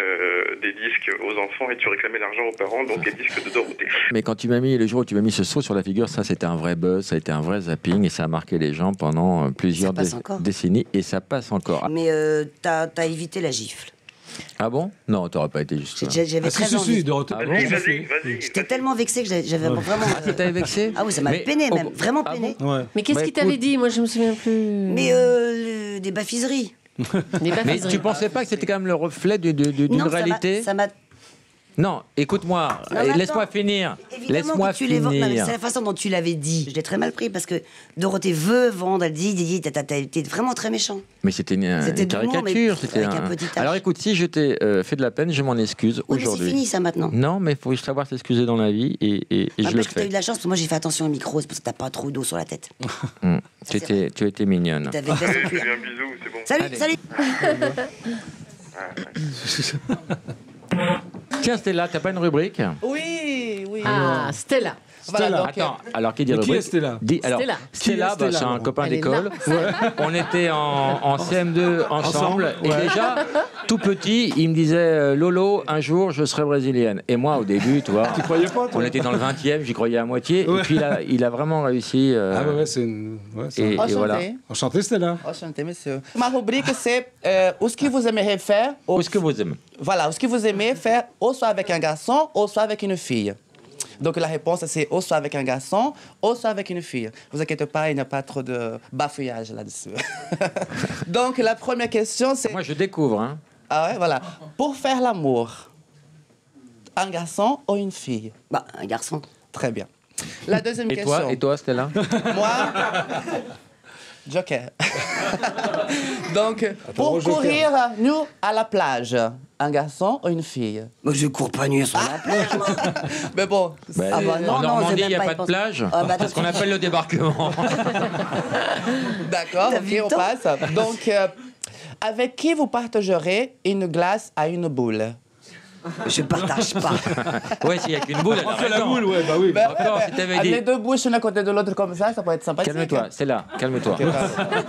Speaker 6: des disques aux enfants et tu réclamais l'argent aux parents, donc les disques de Dorothée.
Speaker 3: Mais quand tu m'as mis, le jour où tu m'as mis ce saut sur la figure, ça c'était un vrai buzz, ça a été un vrai zapping et ça a marqué les gens pendant plusieurs décennies et ça passe encore.
Speaker 5: Mais t'as évité la gifle.
Speaker 3: Ah bon? Non, t'aurais pas été juste.
Speaker 5: J'avais très envie.
Speaker 10: Dorothée.
Speaker 3: Ah bon?
Speaker 5: J'étais tellement vexé que j'avais vraiment.
Speaker 3: Ah, ça t'avait vexé?
Speaker 5: Ah oui, ça m'a peiné même, vraiment peiné.
Speaker 2: Mais qu'est-ce qu'il t'avait dit? Moi, je me souviens plus.
Speaker 5: Mais des bafiseries.
Speaker 3: Mais tu pensais pas que c'était quand même le reflet d'une
Speaker 5: Non,
Speaker 3: réalité?
Speaker 5: ça m'a.
Speaker 3: Non, écoute-moi,
Speaker 5: Non, mais
Speaker 3: laisse-moi
Speaker 5: attends.
Speaker 3: finir.
Speaker 5: Évidemment
Speaker 3: Laisse-moi
Speaker 5: que tu les vends. Non, mais
Speaker 3: finir.
Speaker 5: c'est la façon dont tu l'avais dit. Je l'ai très mal pris parce que Dorothée veut vendre. Elle dit, t'as été vraiment très méchant.
Speaker 3: Mais c'était une
Speaker 5: C'était de l'humour, mais
Speaker 3: caricature. C'était
Speaker 5: avec un petit H.
Speaker 3: Alors écoute, si je t'ai fait de la peine, je m'en excuse
Speaker 5: Oui, mais
Speaker 3: aujourd'hui.
Speaker 5: c'est fini ça maintenant.
Speaker 3: Non, mais il faut savoir s'excuser dans la vie et je le
Speaker 5: Parce que t'as eu
Speaker 3: fais.
Speaker 5: de la chance, parce que moi j'ai fait attention au micro, c'est parce que t'as pas trop d'eau sur la tête.
Speaker 3: Tu as été mignonne.
Speaker 5: T'avais bien
Speaker 6: Allez,
Speaker 5: son
Speaker 6: je
Speaker 5: cuir.
Speaker 6: fais un bisou, c'est bon.
Speaker 5: Salut,
Speaker 3: Allez.
Speaker 5: salut.
Speaker 3: Tiens, Stella, t'as pas une rubrique?
Speaker 13: Oui, oui.
Speaker 2: Ah, Stella.
Speaker 13: Voilà, donc,
Speaker 3: Attends, alors qui dit
Speaker 10: Mais qui
Speaker 3: rubrique?
Speaker 10: est Stella?
Speaker 3: Alors,
Speaker 2: Stella.
Speaker 3: Stella,
Speaker 10: Qui est Stella,
Speaker 3: c'est un
Speaker 10: alors
Speaker 3: copain
Speaker 2: Elle est
Speaker 3: d'école. On était en CM2 ensemble. Et déjà, tout petit, il me disait Lolo, un jour, je serai brésilienne. Et moi, au début, tu vois,
Speaker 10: Tu croyais pas, toi?
Speaker 3: on était dans le 20e, j'y croyais à moitié.
Speaker 10: Ouais.
Speaker 3: Et puis, il a vraiment réussi.
Speaker 10: Ah ouais, c'est une... Ouais, c'est
Speaker 3: Et voilà.
Speaker 10: Enchanté, Stella.
Speaker 13: Enchanté, monsieur. Ma rubrique, c'est ce que vous aimeriez faire.
Speaker 3: Où est-ce que vous aimez?
Speaker 13: Voilà, ce que vous aimez faire, ou soit avec un garçon, ou soit avec une fille. Donc la réponse, c'est ou soit avec un garçon, ou soit avec une fille. Vous inquiétez pas, il n'y a pas trop de bafouillage là-dessus. Donc la première question, c'est...
Speaker 3: Moi, je découvre. Hein.
Speaker 13: Ah ouais, voilà. Pour faire l'amour, un garçon ou une fille?
Speaker 5: Bah, un garçon.
Speaker 13: Très bien. La deuxième
Speaker 3: Et
Speaker 13: question.
Speaker 3: toi, Stella?
Speaker 13: Moi, Joker. Donc, pour courir nu à la plage, un garçon ou une fille?
Speaker 5: Moi, je cours pas nu sur la plage.
Speaker 13: Mais bon,
Speaker 5: Ah bah non,
Speaker 3: en
Speaker 5: non,
Speaker 3: Normandie,
Speaker 5: c'est
Speaker 3: il n'y a
Speaker 5: même
Speaker 3: pas
Speaker 5: pas
Speaker 3: de plage.
Speaker 5: Ah bah
Speaker 3: C'est ce qu'on
Speaker 5: attends.
Speaker 3: appelle le débarquement.
Speaker 13: d'accord,
Speaker 5: T'as vu
Speaker 13: ok,
Speaker 5: le
Speaker 13: on
Speaker 5: temps
Speaker 13: passe. Donc, avec qui vous partagerez une glace à une boule?
Speaker 5: Je partage pas.
Speaker 3: Ouais, s'il n'y a qu'une boule, elle a
Speaker 10: C'est la
Speaker 3: raison.
Speaker 10: boule, ouais, bah oui.
Speaker 3: Encore, si t'avais dit...
Speaker 13: Les deux bouches l'un à côté de l'autre comme ça peut être sympathique.
Speaker 3: Calme-toi, c'est là, calme-toi.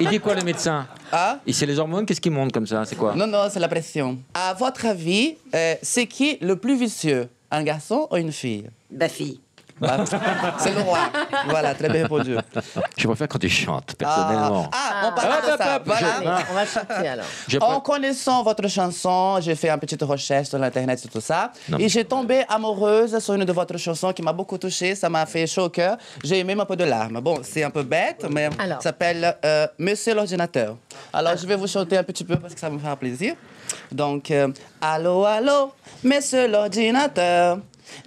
Speaker 3: Il dit quoi le médecin?
Speaker 13: Ah?
Speaker 3: Et c'est les hormones, qu'est-ce qui monte comme ça? C'est quoi?
Speaker 13: Non, non, c'est la pression. À votre avis, c'est qui le plus vicieux? Un garçon ou une fille?
Speaker 5: Bah, fille.
Speaker 13: Bah, c'est le roi. Voilà, très bien répondu.
Speaker 3: Je préfère quand tu chantes, personnellement.
Speaker 13: On parle de ça. Voilà.
Speaker 2: On va chanter alors.
Speaker 13: En connaissant votre chanson, j'ai fait une petite recherche sur l'internet sur tout ça.
Speaker 3: Non,
Speaker 13: Et
Speaker 3: mais-
Speaker 13: j'ai tombé amoureuse sur une de votre chanson qui m'a beaucoup touchée. Ça m'a fait chaud au cœur. J'ai même un peu de larmes. Bon, c'est un peu bête, mais
Speaker 2: Alors.
Speaker 13: ça s'appelle Monsieur l'ordinateur. Alors, je vais vous chanter un petit peu parce que ça me fera plaisir. Donc, allô, allô, Monsieur l'ordinateur.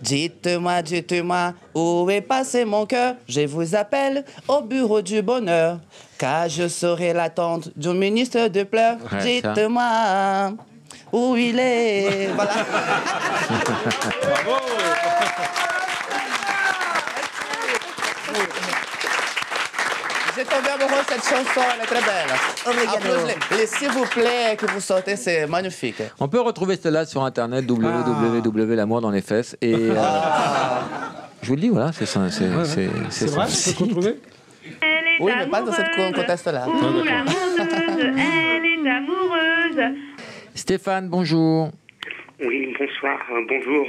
Speaker 13: Dites-moi, dites-moi, où est passé mon cœur? Je vous appelle au bureau du bonheur, car je serai l'attente du ministre de pleurs.
Speaker 3: Ouais, ça.
Speaker 13: Dites-moi où il est. Voilà. J'ai tombé amoureux de cette chanson, elle est très belle. Applaudissez-les. Et s'il vous plaît, que vous sortez, c'est magnifique.
Speaker 3: On peut retrouver cela sur internet www.l'amour dans les fesses et je vous le dis voilà c'est ça
Speaker 10: C'est vrai, tu peux te retrouver?
Speaker 13: Oui, mais pas dans ce contexte-là.
Speaker 8: Ouh, l'amoureuse, elle est amoureuse.
Speaker 3: Stéphane, bonjour.
Speaker 15: Oui, bonsoir, bonjour.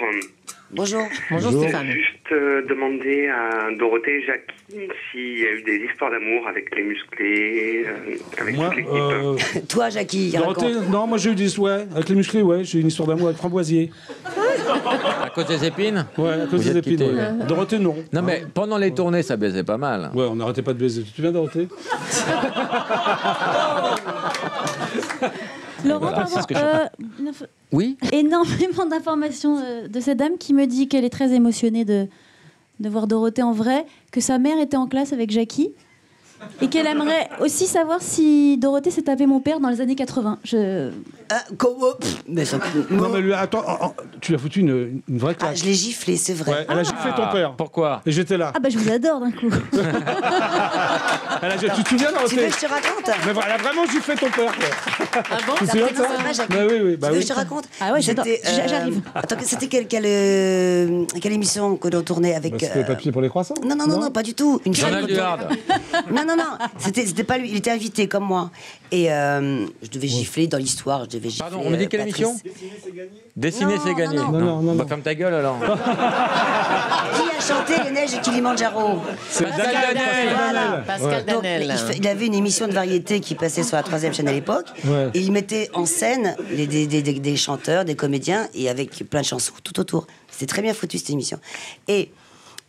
Speaker 5: Bonjour.
Speaker 2: Bonjour Stéphane.
Speaker 15: Juste demander à Dorothée et Jackie s'il y a eu des histoires d'amour avec les musclés, avec
Speaker 10: Moi,
Speaker 15: toute l'équipe.
Speaker 5: Toi, Jackie,
Speaker 10: Dorothée,
Speaker 5: raconte.
Speaker 10: non, moi j'ai eu des... Ouais, avec les musclés, ouais, j'ai eu une histoire d'amour avec Framboisier.
Speaker 3: À cause des épines?
Speaker 10: Ouais, à cause
Speaker 3: Vous
Speaker 10: des
Speaker 3: êtes
Speaker 10: épines.
Speaker 3: quittés.
Speaker 10: Ouais. Dorothée, non.
Speaker 3: Non mais pendant les tournées ça baisait pas mal.
Speaker 10: Ouais, on n'arrêtait pas de baiser. Tu te souviens, Dorothée?
Speaker 11: Laurent,
Speaker 3: Voilà,
Speaker 11: pardon,
Speaker 3: c'est ce que je- Oui.
Speaker 11: énormément d'informations de cette dame qui me dit qu'elle est très émotionnée de voir Dorothée en vrai, que sa mère était en classe avec Jackie et qu'elle aimerait aussi savoir si Dorothée s'est tapé mon père dans les années 80.
Speaker 5: Mais ça...
Speaker 10: Non, mais lui, attends, tu lui as foutu une vraie claque.
Speaker 5: Je l'ai giflé, c'est vrai.
Speaker 10: Ouais, elle a giflé ton père.
Speaker 3: Pourquoi?
Speaker 10: Et j'étais là.
Speaker 11: Ah bah je vous adore d'un coup.
Speaker 10: Tu te souviens,
Speaker 5: Tu veux que je te raconte?
Speaker 10: Mais elle a vraiment giflé ton père.
Speaker 2: Ah bon?
Speaker 10: Tu te souviens de ça? Oui.
Speaker 5: Tu veux que je te raconte?
Speaker 11: Ah ouais, j'adore.
Speaker 5: C'était,
Speaker 11: J'arrive.
Speaker 5: Attends, c'était quelle émission que l'on tournait avec...
Speaker 10: C'était papier pour les croissants?
Speaker 5: Non, pas du tout. Une
Speaker 3: Journal
Speaker 5: chaîne
Speaker 3: du
Speaker 5: que-
Speaker 3: Hard.
Speaker 5: Non, c'était pas lui. Il était invité comme moi. Et je devais gifler dans l'histoire. Je devais gifler.
Speaker 3: Pardon, on me dit quelle émission? Dessiner, c'est gagné.
Speaker 10: Non.
Speaker 3: Bah, ferme ta gueule alors.
Speaker 5: Qui a chanté Les Neiges de Kilimandjaro?
Speaker 3: Pascal Danel.
Speaker 5: Voilà.
Speaker 2: Pascal
Speaker 5: Donc,
Speaker 2: Danel.
Speaker 5: il avait une émission de variété qui passait sur la 3e chaîne à l'époque.
Speaker 10: Ouais.
Speaker 5: Et il mettait en scène des chanteurs, des comédiens, et avec plein de chansons tout autour. C'était très bien foutu cette émission. Et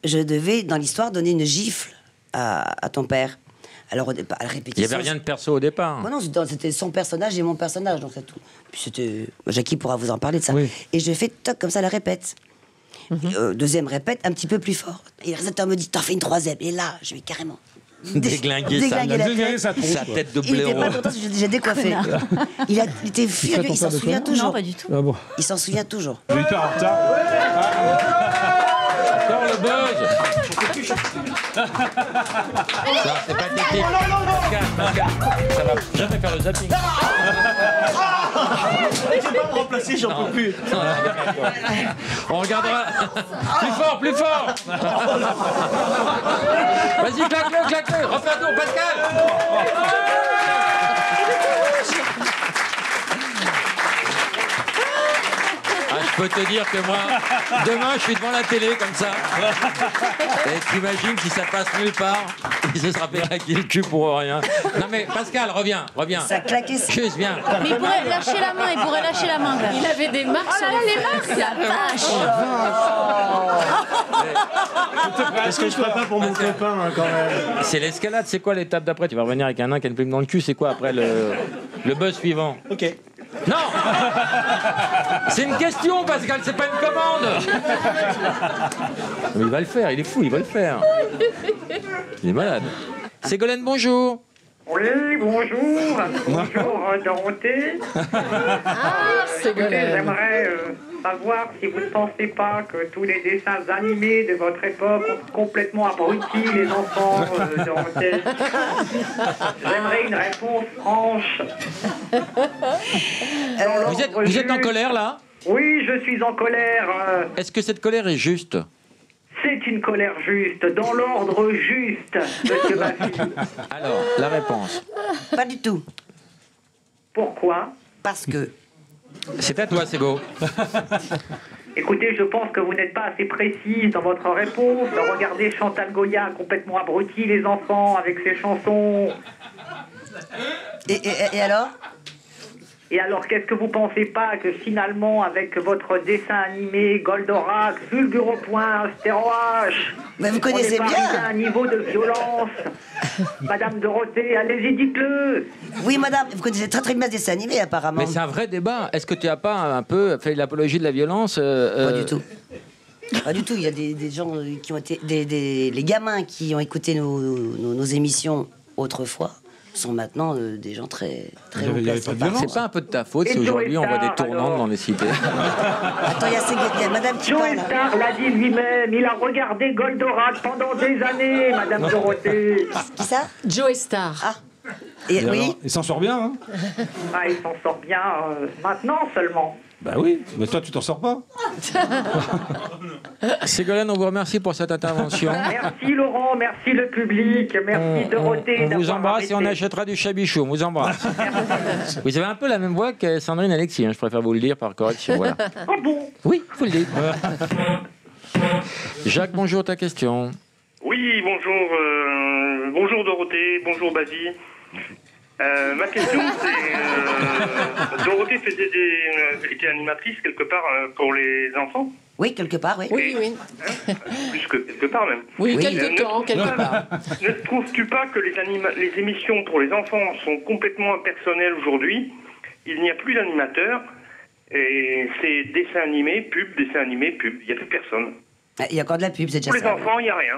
Speaker 5: je devais, dans l'histoire, donner une gifle à ton père. Alors, à la
Speaker 3: Il
Speaker 5: répétition...
Speaker 3: n'y avait rien de perso au départ.
Speaker 5: Non, c'était son personnage et mon personnage, donc c'est tout. Puis c'était... Jackie pourra vous en parler de ça.
Speaker 10: Oui.
Speaker 5: Et je fais toc, comme ça, la répète. Deuxième répète, un petit peu plus fort. Et le réalisateur me dit, t'en fais une troisième. Et là, je vais carrément...
Speaker 3: Déglinguer ça.
Speaker 5: déglinguer
Speaker 3: Sa tête de
Speaker 5: Il était
Speaker 3: blaireau.
Speaker 5: pas content parce que j'ai déjà décoiffé. Il était furieux, il s'en souvient toujours.
Speaker 11: Non, pas du tout.
Speaker 10: Ah bon.
Speaker 5: Il s'en souvient toujours.
Speaker 10: Il est hyper en retard.
Speaker 3: Encore le buzz. Ça, c'est pas technique. Pascal, ça va jamais faire le zapping.
Speaker 1: Tu peux pas me remplacer, j'en peux plus.
Speaker 3: On regardera. Plus fort. Vas-y, claque-le. Refais un tour, Pascal. Je peux te dire que moi, demain, je suis devant la télé comme ça. Et t'imagines si ça passe nulle part, il se sera fait claquer le cul pour rien. Non mais Pascal, reviens.
Speaker 5: Ça a claqué.
Speaker 3: Juste, viens.
Speaker 11: Mais il pourrait lâcher la main, là.
Speaker 2: Il avait des marques sur les marques.
Speaker 11: La vache.
Speaker 1: Qu'est-ce que je ferais pas pour mon copain, hein, quand même?
Speaker 3: C'est l'escalade, c'est quoi l'étape d'après? Tu vas revenir avec un nain qui a une plume dans le cul, c'est quoi après le buzz suivant?
Speaker 1: Ok.
Speaker 3: Non. C'est une question, Pascal, c'est pas une commande. Mais il va le faire, il est fou, il va le faire. Il est malade. Ségolène, bonjour.
Speaker 16: Oui, bonjour. Bonjour, Dorothée.
Speaker 2: Ségolène.
Speaker 16: J'aimerais savoir si vous ne pensez pas que tous les dessins animés de votre époque ont complètement abruti les enfants, Dorothée. J'aimerais une réponse franche.
Speaker 3: Vous êtes en colère, là?
Speaker 16: Oui, je suis en colère.
Speaker 3: Est-ce que cette colère est juste?
Speaker 16: C'est une colère juste, dans l'ordre juste, monsieur Baffy.
Speaker 3: Alors, la réponse.
Speaker 5: Pas du tout.
Speaker 16: Pourquoi?
Speaker 5: Parce que...
Speaker 3: C'est à toi, c'est beau.
Speaker 16: Écoutez, je pense que vous n'êtes pas assez précise dans votre réponse. Regardez Chantal Goya a complètement abruti les enfants avec ses chansons.
Speaker 5: Et alors?
Speaker 16: Et alors, qu'est-ce que vous pensez pas que finalement, avec votre dessin animé Goldorak, Fulgure au point, Stéroache,
Speaker 5: mais vous connaissez
Speaker 16: on est pas
Speaker 5: bien.
Speaker 16: arrivé à un niveau de violence. Madame Dorothée, allez-y, dites-le.
Speaker 5: Oui, madame, vous connaissez très très bien ce dessin animé, apparemment.
Speaker 3: Mais c'est un vrai débat. Est-ce que tu n'as pas un peu fait l'apologie de la violence?
Speaker 5: Pas du tout. Pas du tout. Il y a des gens qui ont été... les gamins qui ont écouté nos émissions autrefois sont maintenant des gens très haut placés.
Speaker 3: C'est pas un peu de ta faute si aujourd'hui on voit des tournantes dans les cités?
Speaker 5: Attends, il y a madame qui
Speaker 16: Joe
Speaker 5: parle.
Speaker 16: Star l'a dit lui-même, il a regardé Goldorak pendant des années, Madame Dorothée.
Speaker 5: Qui ça?
Speaker 2: Joe Star.
Speaker 5: Ah. Et
Speaker 10: alors,
Speaker 5: oui.
Speaker 10: il s'en sort bien, hein?
Speaker 16: Ah, il s'en sort bien maintenant seulement.
Speaker 10: Bah oui, mais toi tu t'en sors pas.
Speaker 3: Ségolène, on vous remercie pour cette intervention.
Speaker 16: Merci Laurent, merci le public, merci Dorothée.
Speaker 3: On vous
Speaker 16: d'avoir
Speaker 3: embrasse et on
Speaker 16: arrêté.
Speaker 3: achètera du chabichou. On vous embrasse. Vous avez un peu la même voix que Sandrine Alexis, hein, je préfère vous le dire par correction. Voilà.
Speaker 16: Ah bon?
Speaker 3: Oui, vous le dites. Jacques, bonjour, ta question.
Speaker 6: Oui, bonjour. Bonjour Dorothée, bonjour Basie. Ma question, c'est... Dorothée était animatrice quelque part pour les enfants?
Speaker 5: Oui, quelque part, oui.
Speaker 2: Oui.
Speaker 6: Plus que quelque part même.
Speaker 2: Oui, quelque temps, quelque part.
Speaker 6: Ne trouves-tu pas que les émissions pour les enfants sont complètement impersonnelles aujourd'hui? Il n'y a plus d'animateurs et c'est dessin animé, pub, dessin animé, pub. Il n'y a plus personne.
Speaker 5: Il y a encore de la pub, c'est déjà
Speaker 6: Pour
Speaker 5: ça.
Speaker 6: les enfants, il n'y a rien.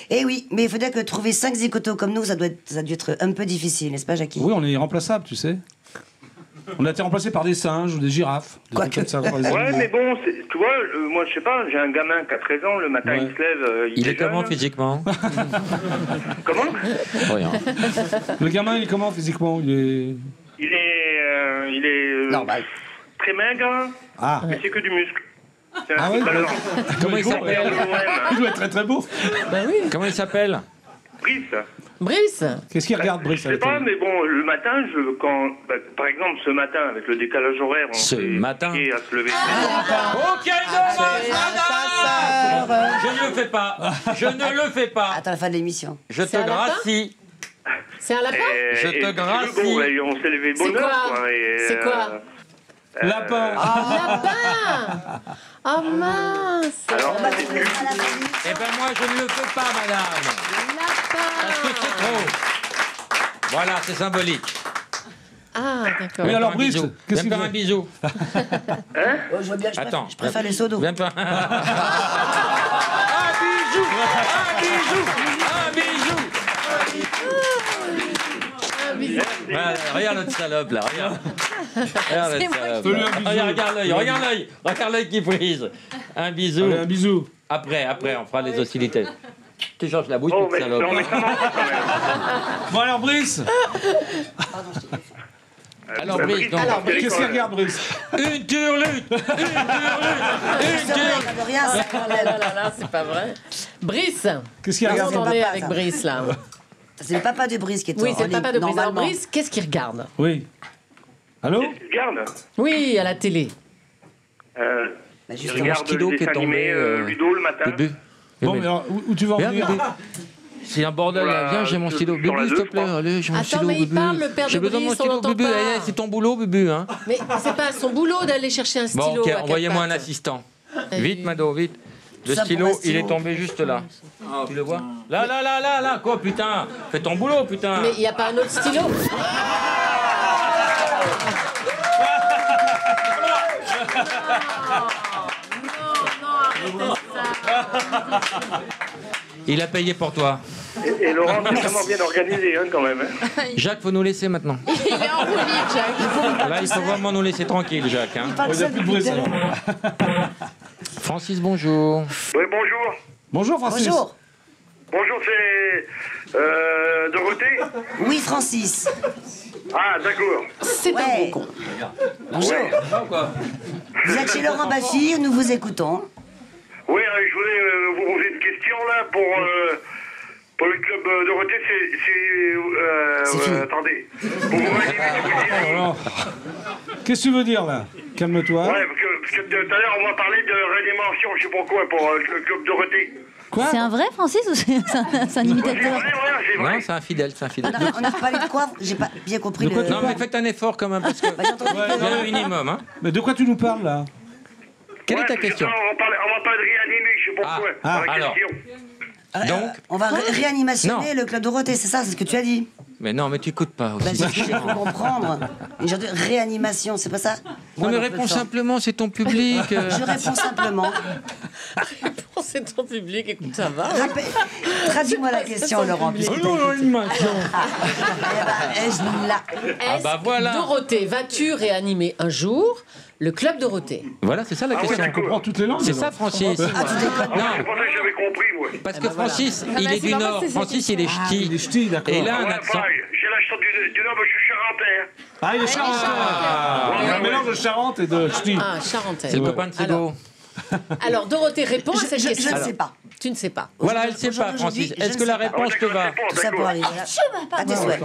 Speaker 5: Eh oui, mais il faudrait que trouver 5 zigotos comme nous, ça a dû être un peu difficile, n'est-ce pas, Jackie?
Speaker 10: Oui, on est irremplaçable, tu sais. On a été remplacé par des singes ou des girafes. Des trucs comme ça, pour les
Speaker 6: Ouais,
Speaker 10: animaux.
Speaker 6: mais bon, tu vois, moi, je sais pas, j'ai un gamin qui a 13 ans, le matin, il se lève,
Speaker 3: Il est comment
Speaker 6: jeune.
Speaker 3: physiquement?
Speaker 6: Comment?
Speaker 3: Rien.
Speaker 10: Le gamin, il est comment physiquement?
Speaker 6: Il est très maigre,
Speaker 10: Ah.
Speaker 6: mais c'est que du muscle. C'est un
Speaker 10: Ah ouais,
Speaker 6: footballeur.
Speaker 3: Comment il s'appelle?
Speaker 10: Il doit être très très beau.
Speaker 2: Ben oui.
Speaker 3: Comment il s'appelle?
Speaker 6: Brice.
Speaker 2: Brice.
Speaker 10: Qu'est-ce qu'il regarde, Brice?
Speaker 6: Je sais pas, mais bon, le matin, par exemple, ce matin, avec le décalage horaire, on
Speaker 3: Ce
Speaker 6: s'est
Speaker 3: matin.
Speaker 6: piqué à se lever.
Speaker 3: Ok, dommage, madame. Je ne le fais pas. Je ne le fais pas.
Speaker 5: Attends la fin de l'émission.
Speaker 3: Je te gracie.
Speaker 2: C'est un lapin?
Speaker 3: Je te gracie.
Speaker 6: Bon, et on s'est levé de bonne heure, quoi.
Speaker 2: C'est quoi?
Speaker 10: Lapin.
Speaker 2: Lapin. Oh mince.
Speaker 6: Alors,
Speaker 3: Eh ben moi, je ne le fais pas, madame. Parce que c'est trop. Voilà, c'est symbolique.
Speaker 2: Ah, d'accord.
Speaker 10: Mais alors,
Speaker 3: Un
Speaker 10: Brice,
Speaker 3: bisou.
Speaker 10: qu'est-ce
Speaker 3: Viens
Speaker 10: qu'il
Speaker 3: me faire un
Speaker 10: fait?
Speaker 3: bisou.
Speaker 5: Oh, je vois bien,
Speaker 3: Attends.
Speaker 5: je préfère les seaux d'eau.
Speaker 3: Viens me faire un bisou. Un bisou. Un bisou. Voilà, regarde notre salope là, regarde. Regarde
Speaker 2: C'est
Speaker 3: notre
Speaker 2: moi
Speaker 3: salope.
Speaker 10: qui-
Speaker 3: là. Regarde l'œil, regarde l'œil. Regarde l'œil qui brise. Un bisou.
Speaker 10: Allez, un bisou.
Speaker 3: Après, on fera les hostilités. Tu changes la bouche,
Speaker 6: Oh,
Speaker 3: petite
Speaker 6: mais,
Speaker 3: salope.
Speaker 6: non, mais ça m'embête quand même.
Speaker 10: Bon alors, Brice.
Speaker 3: Alors, Brice, donc,
Speaker 10: Qu'est-ce qu'il regarde, Brice?
Speaker 3: une turlute. Une turlute.
Speaker 5: Rien, ça
Speaker 2: Là, c'est pas vrai. Brice.
Speaker 10: Qu'est-ce qu'il
Speaker 2: Où
Speaker 10: regarde?
Speaker 2: on en est
Speaker 5: papa,
Speaker 2: avec
Speaker 5: ça.
Speaker 2: Brice, là?
Speaker 5: C'est le papa de Brice qui est
Speaker 2: Oui,
Speaker 5: en
Speaker 2: c'est le
Speaker 5: ligne,
Speaker 2: papa de Brice. Alors,
Speaker 5: normalement.
Speaker 2: Brice, qu'est-ce qu'il regarde?
Speaker 10: Oui. Allô?
Speaker 6: Regarde.
Speaker 2: Oui, à la télé.
Speaker 5: Bah,
Speaker 6: Je
Speaker 5: justement.
Speaker 6: regarde
Speaker 3: stylo
Speaker 6: le
Speaker 3: qui est
Speaker 6: dessin animé
Speaker 3: tombé,
Speaker 6: Ludo le matin.
Speaker 3: Bubu.
Speaker 10: Bon, mais alors, où tu vas en
Speaker 3: Viens,
Speaker 10: venir?
Speaker 3: Bubu. C'est un bordel là, viens, j'ai mon stylo.
Speaker 6: sur la
Speaker 3: Bubu, s'il te
Speaker 6: deux,
Speaker 3: plaît,
Speaker 6: je crois.
Speaker 3: allez, j'ai mon
Speaker 2: Attends,
Speaker 3: stylo,
Speaker 2: mais il
Speaker 3: Bubu.
Speaker 2: parle, le père de
Speaker 3: J'ai besoin de mon
Speaker 2: Brice, on
Speaker 3: stylo,
Speaker 2: l'entend
Speaker 3: Bubu.
Speaker 2: pas.
Speaker 3: Eh, c'est ton boulot, Bubu, hein.
Speaker 2: Mais c'est pas son boulot d'aller chercher un stylo.
Speaker 3: Bon, ok,
Speaker 2: à quatre
Speaker 3: envoyez-moi un
Speaker 2: pattes.
Speaker 3: assistant. Vite, Mado, vite. Le
Speaker 5: Ça,
Speaker 3: stylo,
Speaker 5: pour un
Speaker 3: il est
Speaker 5: stylo.
Speaker 3: tombé juste là. Tu le vois? Là, quoi, putain? Fais ton boulot, putain.
Speaker 2: Mais il n'y a pas un autre stylo.
Speaker 3: Il a payé pour toi.
Speaker 6: Et Laurent, c'est vraiment bien organisé, hein, quand même. Hein.
Speaker 3: Jacques, faut nous laisser maintenant.
Speaker 9: Il est en roue libre, Jacques.
Speaker 3: Là, il faut vraiment nous laisser tranquille, Jacques. Hein.
Speaker 5: Parle ça depuis tout à l'heure.
Speaker 3: Francis, bonjour.
Speaker 15: Oui, bonjour.
Speaker 10: Bonjour, Francis.
Speaker 5: Bonjour.
Speaker 15: Bonjour, c'est Dorothée.
Speaker 5: Oui, Francis.
Speaker 15: Ah, d'accord.
Speaker 2: C'est un
Speaker 5: Ouais.
Speaker 2: gros con.
Speaker 5: Bonjour. Vous êtes chez Laurent Baffir, nous vous écoutons.
Speaker 15: Oui, je voulais vous poser une question là pour le club Dorothée.
Speaker 5: C'est fini.
Speaker 15: Attendez. Pour vous réanimer,
Speaker 10: Alors, qu'est-ce que tu veux dire là? Calme-toi.
Speaker 15: Ouais, parce que tout à l'heure, on m'a parlé de réanimation, je sais pas quoi, pour le club Dorothée.
Speaker 10: Quoi?
Speaker 11: C'est un vrai, Francis, ou c'est un imitateur?
Speaker 3: Non, c'est un fidèle, c'est un fidèle.
Speaker 5: On a parlé de quoi? J'ai pas bien compris
Speaker 10: De quoi
Speaker 5: le...
Speaker 10: tu
Speaker 3: Non, mais faites un effort quand même, parce que
Speaker 5: Bah, j'ai entendu
Speaker 10: Ouais,
Speaker 5: que-
Speaker 3: il y a un minimum. Hein.
Speaker 10: Mais de quoi tu nous parles là?
Speaker 3: Quelle est ta
Speaker 15: parce que
Speaker 3: question?
Speaker 15: On m'a parlé de réanimer, je sais pas quoi.
Speaker 3: Ah,
Speaker 15: dans la
Speaker 3: alors.
Speaker 15: question.
Speaker 3: Donc,
Speaker 5: On va réanimationner le club Dorothée, c'est ça, c'est ce que tu as dit.
Speaker 3: mais non, mais tu écoutes pas
Speaker 5: Bah,
Speaker 3: aussi.
Speaker 5: c'est ce que j'ai pu comprendre. Une genre de réanimation, c'est pas ça?
Speaker 3: Non, mais réponds simplement, c'est ton public.
Speaker 5: Je réponds simplement.
Speaker 2: C'est ton public, écoute, ça va.
Speaker 5: Traduis-moi la question, Laurent. puisque t'as écouté.
Speaker 3: Ah bah voilà.
Speaker 2: Dorothée, vas-tu réanimer un jour le club Dorothée?
Speaker 3: Voilà, c'est ça la question.
Speaker 10: Tu comprends toutes les langues?
Speaker 3: C'est ça, Francis.
Speaker 15: C'est pour ça que j'avais compris, moi.
Speaker 3: Parce que Francis, il est du Nord. Francis, il est ch'ti.
Speaker 10: Il est ch'ti, d'accord.
Speaker 3: Et il a un
Speaker 15: Ouais,
Speaker 3: accent.
Speaker 15: pareil, j'ai l'accent du Nord, mais je suis charentais. Hein.
Speaker 10: Ah, il est charentais. Il y a un mélange de Charente et de ch'ti.
Speaker 2: Ah, Charentais.
Speaker 3: C'est le copain de Thibaut.
Speaker 2: Alors, Dorothée, réponds à cette question.
Speaker 5: Je ne sais pas.
Speaker 2: Tu ne sais pas.
Speaker 3: Voilà, elle ne sait pas, Francis. Est-ce que la réponse te va?
Speaker 5: Tout ça pour arriver là. À tes souhaits.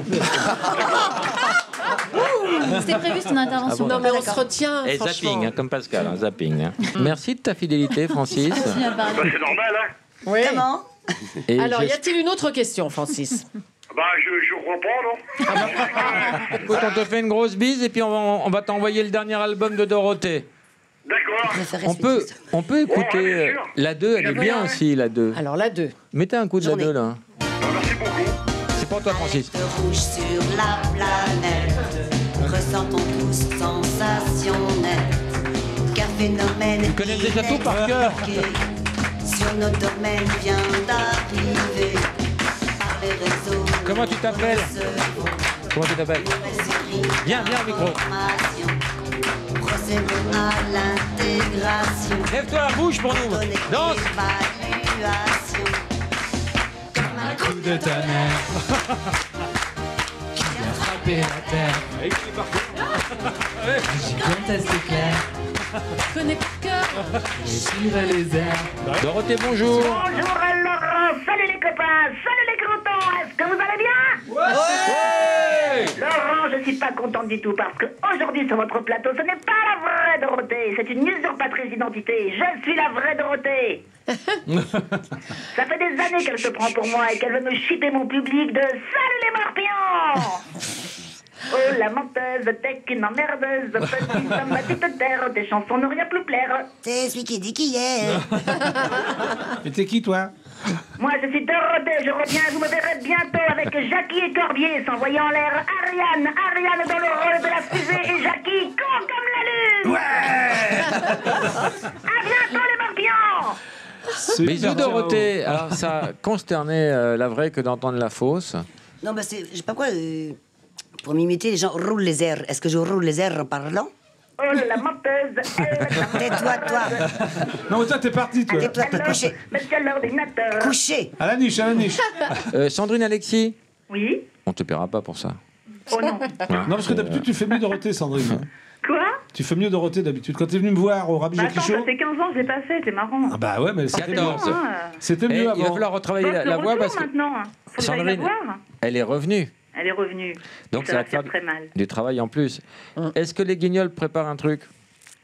Speaker 11: C'était prévu, c'est une intervention.
Speaker 2: Non, mais on se retient,
Speaker 3: Et
Speaker 2: franchement.
Speaker 3: zapping, hein, comme Pascal, hein, zapping. Hein. Merci de ta fidélité, Francis.
Speaker 15: Bah, c'est normal, hein.
Speaker 2: Oui.
Speaker 5: Comment?
Speaker 3: Et
Speaker 2: Alors, y
Speaker 3: j'espère-
Speaker 2: a-t-il une autre question, Francis?
Speaker 15: Bah, je reprends, non?
Speaker 3: Écoute, on te fait une grosse bise et puis on va t'envoyer le dernier album de Dorothée.
Speaker 15: D'accord.
Speaker 3: On peut écouter
Speaker 15: Ouais, bien sûr.
Speaker 3: la 2, elle est bien aussi, la 2.
Speaker 2: Alors, la 2.
Speaker 3: Mettez un coup de la 2, là.
Speaker 15: Merci beaucoup.
Speaker 3: C'est pour toi, Francis.
Speaker 4: Rouge sur la planète, ressentons tous sensation nette, car phénomène
Speaker 3: Tu connais déjà tout par cœur.
Speaker 4: sur nos domaines vient d'arriver par les réseaux.
Speaker 3: Comment tu t'appelles? Comment tu t'appelles? Viens, viens au micro.
Speaker 5: Procédons à l'intégration.
Speaker 3: Lève-toi, bouge pour nous. Danse.
Speaker 5: Évaluation.
Speaker 14: Comme un coup de tonnerre qui vient frapper la terre. Un gigantesque éclair.
Speaker 2: Je connais par cœur.
Speaker 14: Et tirer les airs.
Speaker 3: Dorothée, bonjour.
Speaker 8: Bonjour Laurent, salut les copains, salut les croutons, est-ce que vous allez bien?
Speaker 3: Ouais.
Speaker 8: Laurent, je suis pas contente du tout parce que aujourd'hui sur votre plateau, ce n'est pas la vraie Dorothée, c'est une usurpatrice d'identité. Je suis la vraie Dorothée. Ça fait des années qu'elle se prend pour moi et qu'elle veut me chipper mon public de salut les morpions. Oh la menteuse, t'es qu'une emmerdeuse, petite homme à toute terre, tes chansons n'ont rien plus plaire.
Speaker 5: C'est celui qui dit qui est.
Speaker 10: Et t'es qui, toi?
Speaker 8: Moi je suis Dorothée, je reviens, vous me verrez bientôt avec Jackie et Corbier s'envoyer en l'air Ariane dans le rôle de la fusée et Jackie con comme la lune. Ouais. À bientôt les morpions.
Speaker 3: Bisous Dorothée. Alors ça consternait la vraie que d'entendre la fausse.
Speaker 5: Non, bah c'est, je sais pas quoi, pour m'imiter, les gens roulent les airs. Est-ce que je roule les airs en parlant?
Speaker 8: Oh la menteuse.
Speaker 5: Tais-toi, toi.
Speaker 10: Non, mais toi, t'es parti, toi.
Speaker 5: Tais-toi, toi, coucher.
Speaker 8: Monsieur l'ordinateur.
Speaker 5: Coucher.
Speaker 10: À la niche, à la niche.
Speaker 3: Sandrine Alexis.
Speaker 8: Oui.
Speaker 3: On te paiera pas pour ça.
Speaker 8: Oh non.
Speaker 10: Non, parce que d'habitude, tu fais mieux Dorothée, Sandrine.
Speaker 8: Quoi?
Speaker 10: Tu fais mieux Dorothée d'habitude. Quand t'es venu me voir au Rabbi
Speaker 8: Bah
Speaker 10: Jackie
Speaker 8: attends,
Speaker 10: Show.
Speaker 8: ça fait 15 ans, je l'ai pas fait, c'est marrant.
Speaker 10: Ah bah ouais, mais c'était mieux.
Speaker 3: 14.
Speaker 10: C'était mieux
Speaker 3: Il va
Speaker 10: avant.
Speaker 3: falloir retravailler
Speaker 8: Bon,
Speaker 3: la voix parce que
Speaker 8: maintenant. Faut que j'aille la
Speaker 3: Sandrine,
Speaker 8: voir.
Speaker 3: elle est revenue.
Speaker 8: Elle est revenue.
Speaker 3: Donc
Speaker 8: ça
Speaker 3: ça
Speaker 8: va
Speaker 3: va te faire
Speaker 8: très mal.
Speaker 3: du travail en plus. Est-ce que les Guignols préparent un truc?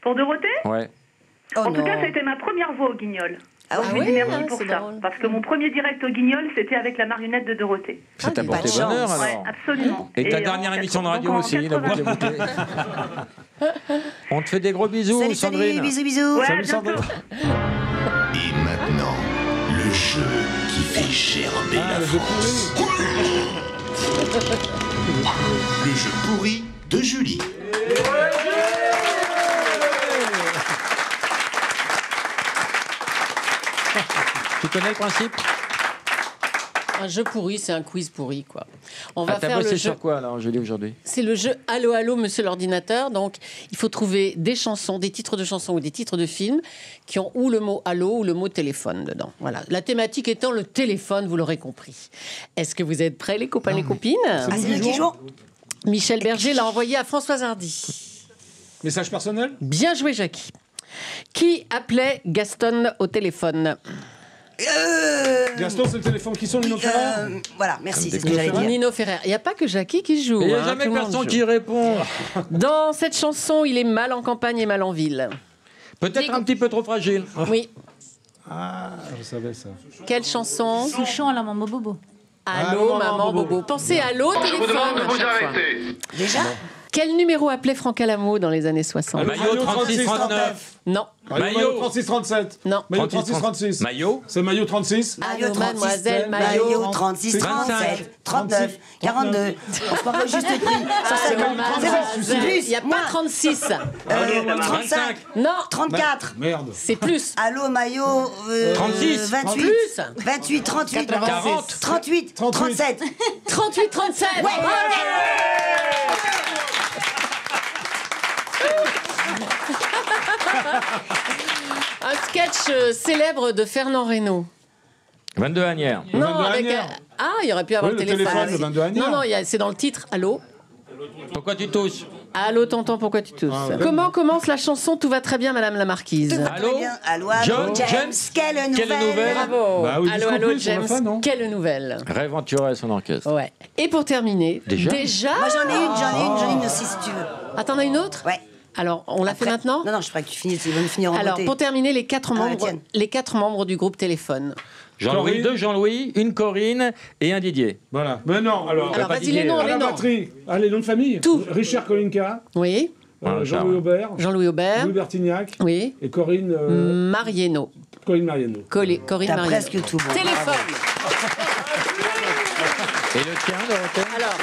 Speaker 8: Pour Dorothée?
Speaker 3: Ouais.
Speaker 8: En tout cas, ça a été ma première voix au Guignol.
Speaker 5: Ah
Speaker 8: Je lui dis merci pour ça. Parce que mon premier direct au Guignol, c'était avec la marionnette de Dorothée.
Speaker 3: Ça t'a porté
Speaker 5: pas de
Speaker 3: bonheur
Speaker 5: chance.
Speaker 3: alors.
Speaker 8: Ouais, absolument.
Speaker 3: Et ta
Speaker 8: en
Speaker 3: dernière émission de radio
Speaker 8: en
Speaker 3: aussi, la boucle de
Speaker 8: 80.
Speaker 3: bouteille. On te fait des gros bisous,
Speaker 5: Salut,
Speaker 3: Sandrine.
Speaker 5: salut, bisous, bisous.
Speaker 8: Ouais,
Speaker 10: Salut,
Speaker 8: bientôt.
Speaker 10: Sandrine.
Speaker 17: Et maintenant, le jeu qui fait gerber
Speaker 10: Ah,
Speaker 17: la
Speaker 10: le jeu
Speaker 17: France. Le jeu pourri de Julie.
Speaker 3: Tu connais le principe?
Speaker 2: Un jeu pourri, c'est un quiz pourri, quoi. On va
Speaker 3: T'as
Speaker 2: faire
Speaker 3: bossé
Speaker 2: le jeu.
Speaker 3: sur quoi alors, Julie, aujourd'hui?
Speaker 2: C'est le jeu Allô, allô, monsieur l'ordinateur. Donc, il faut trouver des chansons, des titres de chansons ou des titres de films qui ont ou le mot allô ou le mot téléphone dedans. Voilà. La thématique étant le téléphone, vous l'aurez compris. Est-ce que vous êtes prêts, les copains, les copines?
Speaker 5: Ah, c'est nous qui jouons.
Speaker 2: Michel Berger l'a envoyé à Françoise Hardy.
Speaker 10: Message personnel?
Speaker 2: Bien joué, Jackie. Qui appelait Gaston au téléphone?
Speaker 10: Gaston, c'est le téléphone qui sonne, Nino Ferrer?
Speaker 5: Voilà, merci, c'est ce que j'allais dire.
Speaker 2: Nino Ferrer. Il n'y a pas que Jackie qui joue.
Speaker 3: Il n'y a
Speaker 2: hein,
Speaker 3: jamais
Speaker 2: tout le monde
Speaker 3: personne
Speaker 2: joue.
Speaker 3: qui répond.
Speaker 2: Dans cette chanson, il est mal en campagne et mal en ville.
Speaker 3: Peut-être un petit peu trop fragile.
Speaker 2: Oui.
Speaker 10: Ah, je savais ça.
Speaker 2: Quelle chanson?
Speaker 11: Souchon à la maman Bobo.
Speaker 2: Allô, maman Bobo. Pensez à l'eau, téléphone. À chaque fois.
Speaker 5: Déjà?
Speaker 2: Quel numéro appelait Franck Alamo dans les années 60?
Speaker 3: Maillot 36-39.
Speaker 2: Non.
Speaker 10: Maillot 36-37.
Speaker 2: Non.
Speaker 10: Maillot 36-36.
Speaker 3: Maillot.
Speaker 10: C'est Maillot 36.
Speaker 2: Allô, mademoiselle
Speaker 5: Maillot
Speaker 2: Maillot.
Speaker 5: 36, 37,
Speaker 10: 25,
Speaker 5: 39, 42. On se parle juste prix. 150. C'est bon,
Speaker 2: Il n'y a pas 36.
Speaker 5: 35.
Speaker 2: Non.
Speaker 5: 34.
Speaker 10: Merde.
Speaker 2: C'est plus.
Speaker 5: Allô, maillot.
Speaker 3: 36.
Speaker 5: 28.
Speaker 2: Plus.
Speaker 5: 28, 38.
Speaker 3: 40.
Speaker 5: 38, 37.
Speaker 2: 38, 37.
Speaker 5: Ouais.
Speaker 2: Un sketch célèbre de Fernand Reynaud.
Speaker 3: 22 Agnières.
Speaker 2: Non,
Speaker 10: 22
Speaker 2: avec.
Speaker 10: Agnières.
Speaker 2: Ah, il aurait pu avoir
Speaker 10: Oui,
Speaker 2: le
Speaker 10: le
Speaker 2: téléphone.
Speaker 10: téléphone, le 22 Agnières.
Speaker 2: Non, non, c'est dans le titre. Allô.
Speaker 3: Pourquoi tu tousses?
Speaker 2: Allô, tonton, pourquoi tu tousses?
Speaker 10: Ah, ouais.
Speaker 2: Comment commence la chanson Tout va très bien, Madame la Marquise?
Speaker 3: Allô
Speaker 5: Allô,
Speaker 3: John,
Speaker 5: James.
Speaker 3: James.
Speaker 5: Quelle nouvelle.
Speaker 2: Bravo.
Speaker 10: Bah oui,
Speaker 2: allô,
Speaker 10: Disco
Speaker 2: allô,
Speaker 10: Plus, on
Speaker 2: James.
Speaker 10: l'a fait, non
Speaker 2: Quelle nouvelle?
Speaker 3: Ray Ventura et son orchestre.
Speaker 2: Ouais. Et pour terminer,
Speaker 3: Déjà
Speaker 5: Moi, j'en ai une aussi, si tu veux.
Speaker 2: Ah, t'en as une autre?
Speaker 5: Ouais.
Speaker 2: Alors, on l'a fait
Speaker 5: Après-
Speaker 2: maintenant?
Speaker 5: Non, non, je crois que tu finis, ils vont finir en
Speaker 2: Alors,
Speaker 5: beauté.
Speaker 2: pour terminer, les quatre
Speaker 5: Étienne.
Speaker 2: membres du groupe Téléphone.
Speaker 3: Jean-Louis,
Speaker 10: Corinne.
Speaker 3: deux Jean-Louis, une Corinne et un Didier.
Speaker 10: Voilà. Mais non, alors.
Speaker 2: Alors,
Speaker 3: pas
Speaker 2: vas-y,
Speaker 3: Didier,
Speaker 2: les noms,
Speaker 10: À
Speaker 2: les
Speaker 10: la
Speaker 2: noms.
Speaker 10: batterie. Ah, les noms de famille.
Speaker 2: Tout.
Speaker 10: Richard Kolinka.
Speaker 2: Oui.
Speaker 10: Jean-Louis Aubert.
Speaker 2: Jean-Louis Aubert.
Speaker 10: Louis Bertignac.
Speaker 2: Oui.
Speaker 10: Et Corinne.
Speaker 2: Mariano.
Speaker 10: Corinne Mariano.
Speaker 2: Corinne
Speaker 5: T'as
Speaker 2: Mariano.
Speaker 5: presque tout bon.
Speaker 2: Téléphone.
Speaker 3: Et le tien, Dorothée?
Speaker 2: Alors,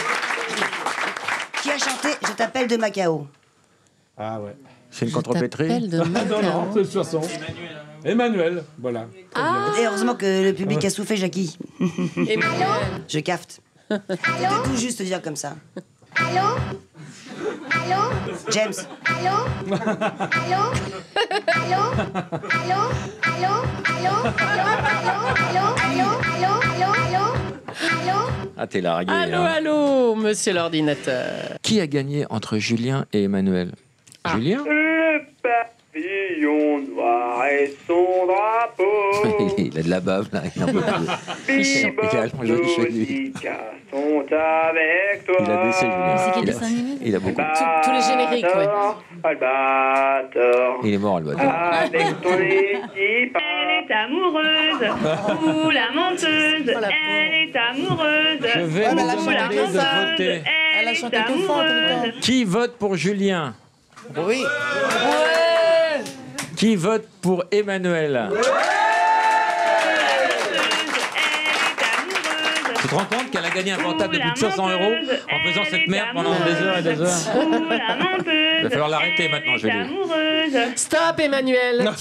Speaker 5: Qui a chanté Je t'appelle de Macao?
Speaker 10: Ah ouais.
Speaker 3: C'est une contrepétrie?
Speaker 2: t'appelle de
Speaker 10: Ah non, non,
Speaker 2: Macao.
Speaker 10: c'est de toute façon. Emmanuel. Voilà.
Speaker 5: Et heureusement que le public a soufflé, Jackie.
Speaker 2: Emmanuel.
Speaker 5: Je cafte. C'était tout juste dire comme ça.
Speaker 8: Allô?
Speaker 5: James.
Speaker 3: Ah, t'es largué.
Speaker 2: Allô,
Speaker 3: hein.
Speaker 2: allô, monsieur l'ordinateur.
Speaker 3: Qui a gagné entre Julien et Emmanuel? Julien?
Speaker 16: Le papillon noir et son drapeau.
Speaker 3: Il a de la bave, là. Il en peut plus.
Speaker 16: Bebop, sont avec toi.
Speaker 3: Il a baissé, Julien. Il a beaucoup.
Speaker 2: Tous les génériques, ouais.
Speaker 16: Albator.
Speaker 3: Il est mort, Albator.
Speaker 16: Avec ton équipe.
Speaker 7: Elle est amoureuse, ou la menteuse, elle est amoureuse.
Speaker 3: Je vais
Speaker 7: ou
Speaker 3: vous
Speaker 7: la
Speaker 3: demander de
Speaker 7: menteuse,
Speaker 3: voter.
Speaker 7: Elle a chanté tout fort.
Speaker 3: Qui vote pour Julien?
Speaker 13: Oui.
Speaker 3: Qui vote pour Emmanuel? Tu te rends compte qu'elle a gagné un portable de plus de 500 € en faisant cette merde pendant des heures et des heures? Il va falloir l'arrêter maintenant, je vais dire.
Speaker 2: Stop, Emmanuel.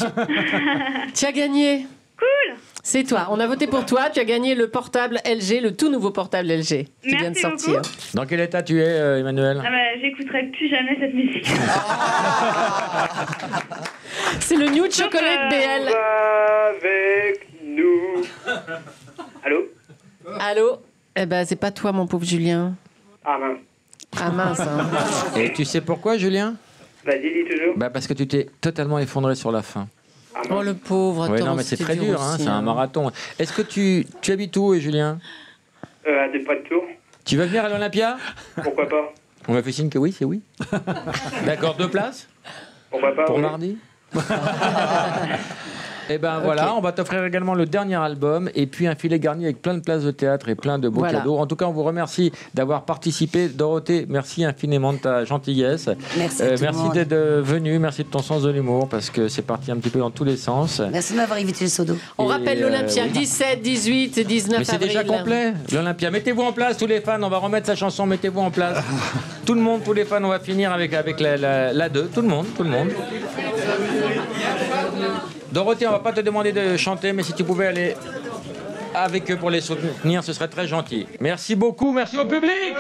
Speaker 2: Tu as gagné.
Speaker 7: Cool.
Speaker 2: C'est toi. On a voté pour toi. Tu as gagné le portable LG, le tout nouveau portable LG qui vient de
Speaker 7: Merci
Speaker 2: sortir.
Speaker 7: beaucoup.
Speaker 3: Dans quel état tu es, Emmanuel?
Speaker 7: Ah bah, j'écouterai plus jamais cette musique.
Speaker 2: C'est le Nude Chocolate BL.
Speaker 16: Avec nous. Allô?
Speaker 2: Allô? Eh ben, c'est pas toi, mon pauvre Julien.
Speaker 16: Ah mince.
Speaker 2: Ah mince. Hein.
Speaker 3: Et tu sais pourquoi, Julien?
Speaker 16: Vas-y, dis toujours.
Speaker 3: Bah parce que tu t'es totalement effondré sur la fin.
Speaker 2: Oh, le pauvre.
Speaker 3: Ouais,
Speaker 2: attends,
Speaker 3: non, mais c'est
Speaker 2: c'était
Speaker 3: très dur, hein,
Speaker 2: aussi,
Speaker 3: c'est un marathon. Est-ce que tu habites où, Julien?
Speaker 16: À des pas de tour.
Speaker 3: Tu vas venir à l'Olympia?
Speaker 16: Pourquoi pas?
Speaker 3: On m'a fait signe que oui, c'est oui. D'accord, 2 places?
Speaker 16: Pourquoi pas?
Speaker 3: Pour
Speaker 16: oui.
Speaker 3: mardi? Et ben voilà, on va t'offrir également le dernier album et puis un filet garni avec plein de places de théâtre et plein de beaux
Speaker 2: Voilà.
Speaker 3: cadeaux. En tout cas, on vous remercie d'avoir participé. Dorothée, merci infiniment de ta gentillesse.
Speaker 5: Merci à tout le
Speaker 3: merci
Speaker 5: monde.
Speaker 3: d'être venue, merci de ton sens de l'humour parce que c'est parti un petit peu dans tous les sens.
Speaker 5: Merci de m'avoir évité le seau d'eau.
Speaker 2: On rappelle l'Olympia,
Speaker 3: oui.
Speaker 2: 17, 18 et 19
Speaker 3: Mais c'est
Speaker 2: avril.
Speaker 3: déjà complet, l'Olympia. Mettez-vous en place, tous les fans. On va remettre sa chanson. Mettez-vous en place. Tout le monde, tous les fans. On va finir avec la 2. Tout le monde, tout le monde. Dorothée, on va pas te demander de chanter, mais si tu pouvais aller avec eux pour les soutenir, ce serait très gentil. Merci beaucoup. Merci au public.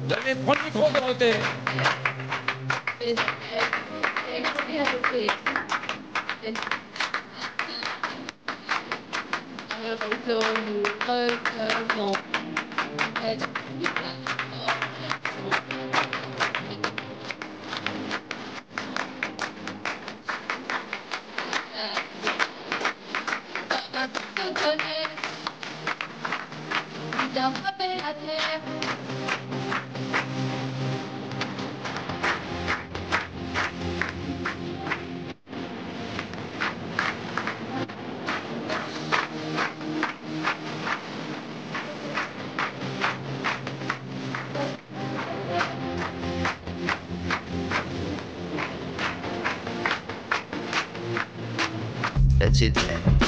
Speaker 3: Donnez, prends le micro, Dorothée.
Speaker 18: That's it.